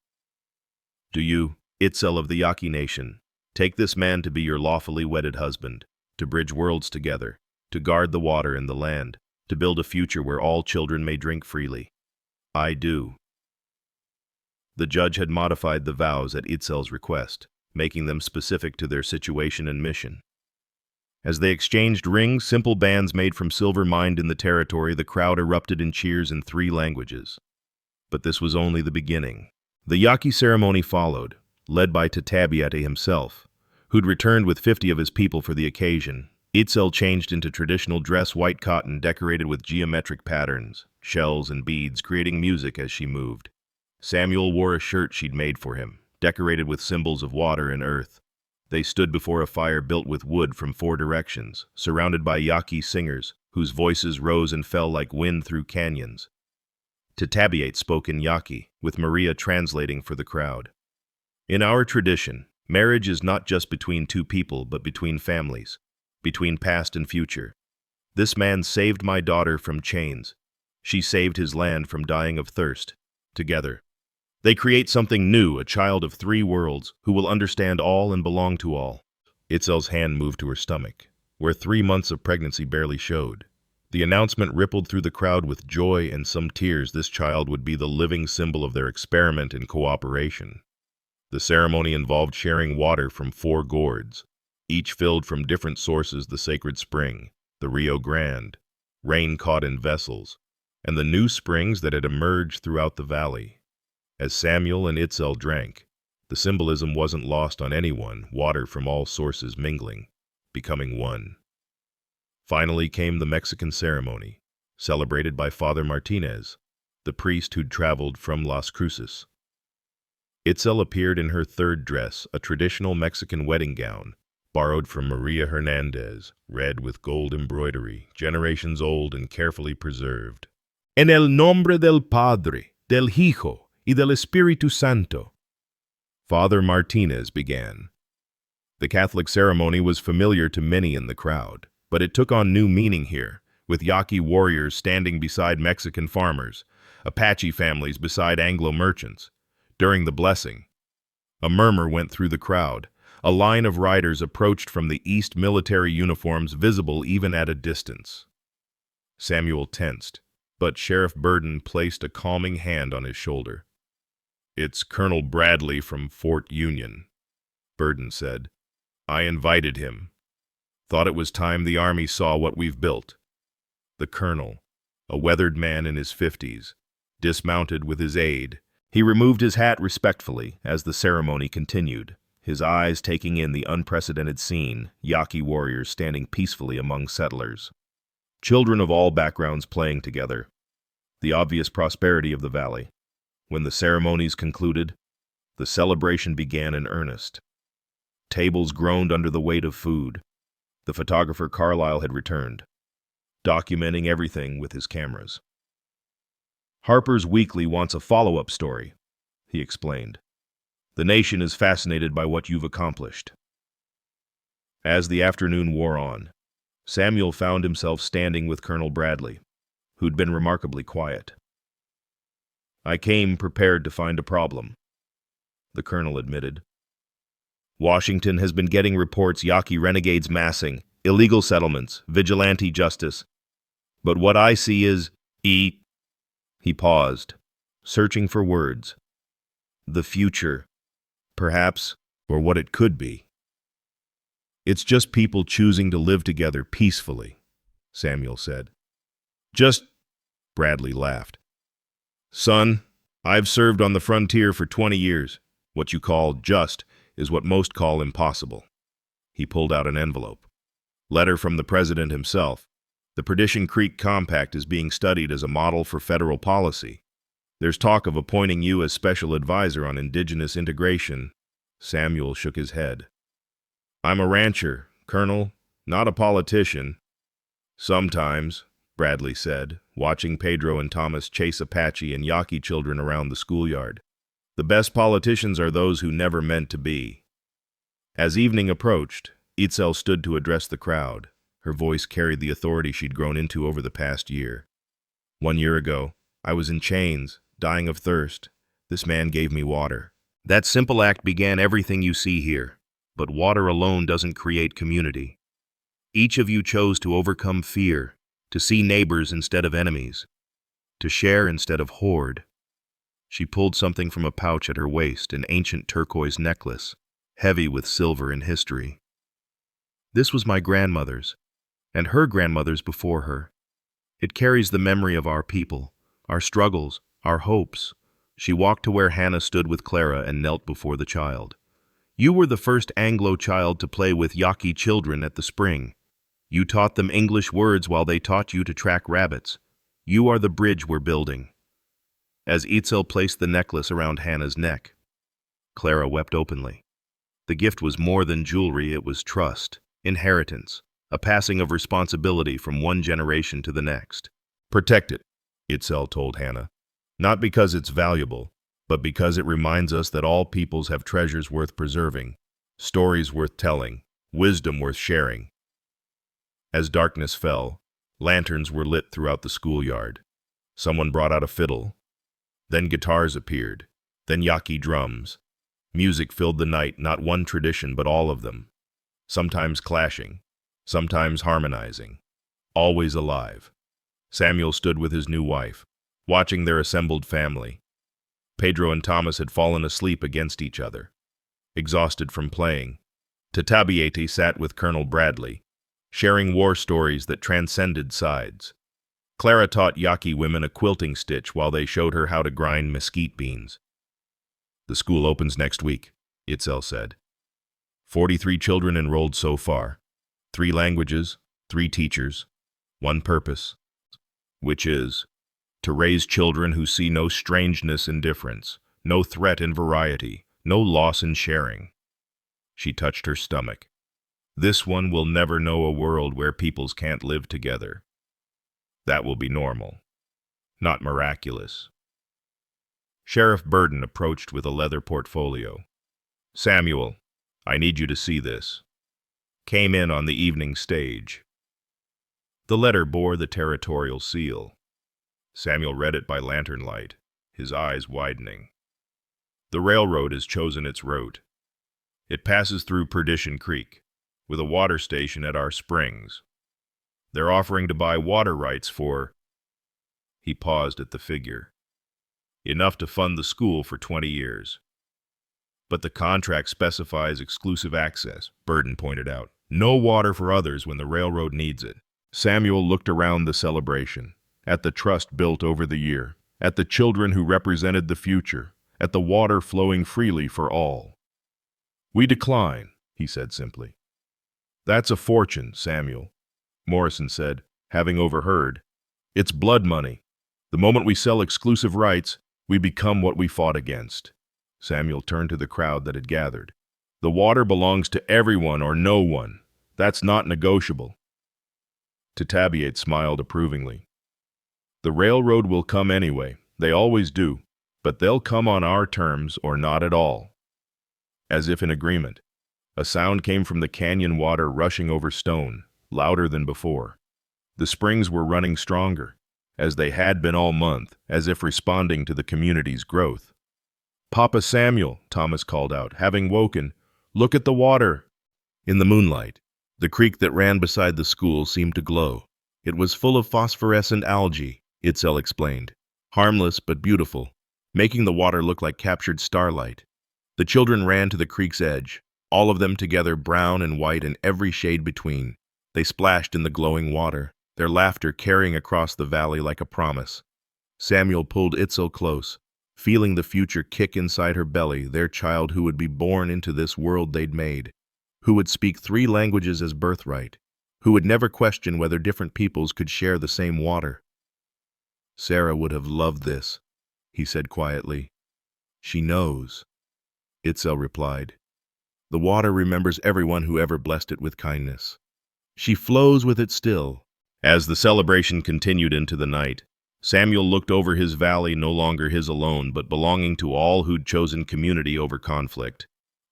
Do you, Itzel of the Yaqui nation, take this man to be your lawfully wedded husband, to bridge worlds together, to guard the water and the land, to build a future where all children may drink freely? I do. The judge had modified the vows at Itzel's request, making them specific to their situation and mission. As they exchanged rings, simple bands made from silver mined in the territory, the crowd erupted in cheers in 3 languages. But this was only the beginning. The Yaqui ceremony followed, led by Tatabiate himself, who'd returned with 50 of his people for the occasion. Itzel changed into traditional dress white cotton decorated with geometric patterns, shells and beads, creating music as she moved. Samuel wore a shirt she'd made for him, decorated with symbols of water and earth. They stood before a fire built with wood from 4 directions, surrounded by Yaqui singers, whose voices rose and fell like wind through canyons. Tatabiate spoke in Yaqui, with Maria translating for the crowd. In our tradition, marriage is not just between 2 people, but between families, between past and future. This man saved my daughter from chains. She saved his land from dying of thirst. Together, they create something new, a child of 3 worlds, who will understand all and belong to all. Itzel's hand moved to her stomach, where 3 months of pregnancy barely showed. The announcement rippled through the crowd with joy and some tears. This child would be the living symbol of their experiment in cooperation. The ceremony involved sharing water from 4 gourds, each filled from different sources: the sacred spring, the Rio Grande, rain caught in vessels, and the new springs that had emerged throughout the valley. As Samuel and Itzel drank, the symbolism wasn't lost on anyone, water from all sources mingling, becoming one. Finally came the Mexican ceremony, celebrated by Father Martinez, the priest who'd traveled from Las Cruces. Itzel appeared in her 3rd dress, a traditional Mexican wedding gown, borrowed from Maria Hernandez, red with gold embroidery, generations old and carefully preserved. En el nombre del Padre, del Hijo, y del Espíritu Santo, Father Martinez began. The Catholic ceremony was familiar to many in the crowd, but it took on new meaning here, with Yaqui warriors standing beside Mexican farmers, Apache families beside Anglo merchants. During the blessing, a murmur went through the crowd. A line of riders approached from the east, military uniforms visible even at a distance. Samuel tensed, but Sheriff Burden placed a calming hand on his shoulder. "It's Colonel Bradley from Fort Union," Burden said. "I invited him. Thought it was time the Army saw what we've built." The colonel, a weathered man in his 50s, dismounted with his aide. He removed his hat respectfully as the ceremony continued, his eyes taking in the unprecedented scene, Yaqui warriors standing peacefully among settlers. Children of all backgrounds playing together. The obvious prosperity of the valley. When the ceremonies concluded, the celebration began in earnest. Tables groaned under the weight of food. The photographer Carlisle had returned, documenting everything with his cameras. "Harper's Weekly wants a follow-up story," he explained. "The nation is fascinated by what you've accomplished." As the afternoon wore on, Samuel found himself standing with Colonel Bradley, who'd been remarkably quiet. "I came prepared to find a problem," the colonel admitted. "Washington has been getting reports Yaqui renegades massing, illegal settlements, vigilante justice. But what I see is He paused, searching for words. "The future, perhaps, or what it could be. It's just people choosing to live together peacefully," Samuel said. "Just," Bradley laughed. "Son, I've served on the frontier for 20 years. What you call just is what most call impossible." He pulled out an envelope. "Letter from the President himself. The Perdition Creek Compact is being studied as a model for federal policy. There's talk of appointing you as special advisor on indigenous integration." Samuel shook his head. "I'm a rancher, Colonel, not a politician." "Sometimes," Bradley said, watching Pedro and Thomas chase Apache and Yaqui children around the schoolyard. "The best politicians are those who never meant to be." As evening approached, Itzel stood to address the crowd, Her voice carried the authority she'd grown into over the past year. 1 year ago, I was in chains, dying of thirst. This man gave me water. That simple act began everything you see here. But water alone doesn't create community. Each of you chose to overcome fear, to see neighbors instead of enemies, to share instead of hoard. She pulled something from a pouch at her waist, an ancient turquoise necklace, heavy with silver and history. This was my grandmother's, and her grandmother's before her. It carries the memory of our people, our struggles, our hopes. She walked to where Hannah stood with Clara and knelt before the child. You were the first Anglo child to play with Yaqui children at the spring. You taught them English words while they taught you to track rabbits. You are the bridge we're building. As Itzel placed the necklace around Hannah's neck, Clara wept openly. The gift was more than jewelry, it was trust, inheritance, a passing of responsibility from one generation to the next. Protect it, Itzel told Hannah, not because it's valuable, but because it reminds us that all peoples have treasures worth preserving, stories worth telling, wisdom worth sharing. As darkness fell, lanterns were lit throughout the schoolyard. Someone brought out a fiddle. Then guitars appeared, then Yaqui drums. Music filled the night, not one tradition, but all of them. Sometimes clashing, sometimes harmonizing, always alive. Samuel stood with his new wife, watching their assembled family. Pedro and Thomas had fallen asleep against each other, exhausted from playing. Tatabiete sat with Colonel Bradley, sharing war stories that transcended sides. Clara taught Yaqui women a quilting stitch while they showed her how to grind mesquite beans. The school opens next week, Itzel said. 43 children enrolled so far. 3 languages, 3 teachers, 1 purpose, which is to raise children who see no strangeness in difference, no threat in variety, no loss in sharing. She touched her stomach. This one will never know a world where peoples can't live together. That will be normal, not miraculous. Sheriff Burden approached with a leather portfolio. Samuel, I need you to see this. Came in on the evening stage. The letter bore the territorial seal. Samuel read it by lantern light, his eyes widening. The railroad has chosen its route. It passes through Perdition Creek, with a water station at our springs. They're offering to buy water rights for... He paused at the figure. Enough to fund the school for 20 years. But the contract specifies exclusive access, Burden pointed out. No water for others when the railroad needs it. Samuel looked around the celebration, at the trust built over the year, at the children who represented the future, at the water flowing freely for all. We decline, he said simply. That's a fortune, Samuel, Morrison said, having overheard. It's blood money. The moment we sell exclusive rights, we become what we fought against. Samuel turned to the crowd that had gathered. The water belongs to everyone or no one. That's not negotiable. Tatabiete smiled approvingly. The railroad will come anyway. They always do. But they'll come on our terms or not at all. As if in agreement, a sound came from the canyon water rushing over stone, louder than before. The springs were running stronger, as they had been all month, as if responding to the community's growth. Papa Samuel, Thomas called out, having woken, look at the water. In the moonlight, the creek that ran beside the school seemed to glow. It was full of phosphorescent algae, Itzel explained, harmless but beautiful, making the water look like captured starlight. The children ran to the creek's edge, all of them together, brown and white and every shade between. They splashed in the glowing water, their laughter carrying across the valley like a promise. Samuel pulled Itzel close, feeling the future kick inside her belly, their child who would be born into this world they'd made, who would speak 3 languages as birthright, who would never question whether different peoples could share the same water. Sarah would have loved this, he said quietly. She knows, Itzel replied. The water remembers everyone who ever blessed it with kindness. She flows with it still. As the celebration continued into the night, Samuel looked over his valley, no longer his alone, but belonging to all who'd chosen community over conflict.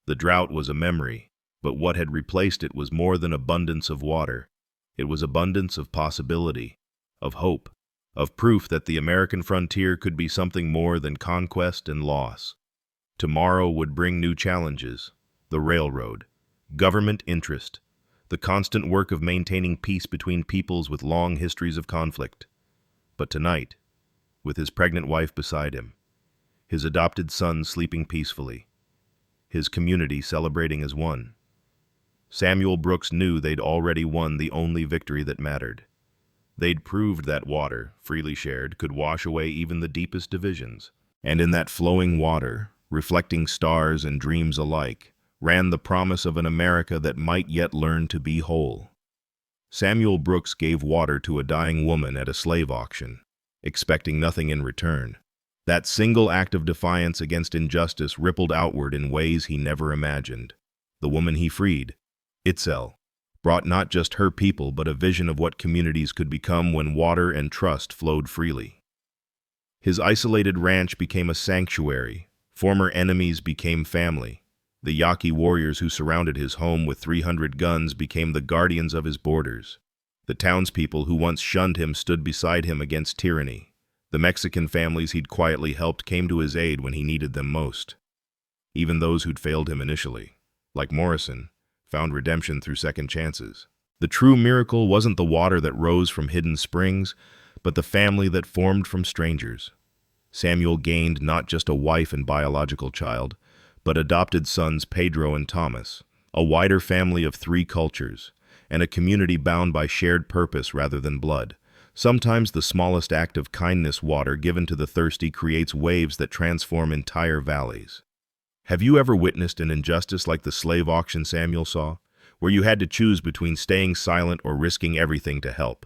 The drought was a memory, but what had replaced it was more than abundance of water. It was abundance of possibility, of hope, of proof that the American frontier could be something more than conquest and loss. Tomorrow would bring new challenges: the railroad, government interest, the constant work of maintaining peace between peoples with long histories of conflict. But tonight, with his pregnant wife beside him, his adopted son sleeping peacefully, his community celebrating as one, Samuel Brooks knew they'd already won the only victory that mattered. They'd proved that water, freely shared, could wash away even the deepest divisions. And in that flowing water, reflecting stars and dreams alike, ran the promise of an America that might yet learn to be whole. Samuel Brooks gave water to a dying woman at a slave auction, expecting nothing in return. That single act of defiance against injustice rippled outward in ways he never imagined. The woman he freed, Itzel, brought not just her people but a vision of what communities could become when water and trust flowed freely. His isolated ranch became a sanctuary. Former enemies became family. The Yaqui warriors who surrounded his home with 300 guns became the guardians of his borders. The townspeople who once shunned him stood beside him against tyranny. The Mexican families he'd quietly helped came to his aid when he needed them most. Even those who'd failed him initially, like Morrison, found redemption through second chances. The true miracle wasn't the water that rose from hidden springs, but the family that formed from strangers. Samuel gained not just a wife and biological child, but adopted sons Pedro and Thomas, a wider family of 3 cultures, and a community bound by shared purpose rather than blood. Sometimes the smallest act of kindness, water given to the thirsty, creates waves that transform entire valleys. Have you ever witnessed an injustice like the slave auction Samuel saw, where you had to choose between staying silent or risking everything to help?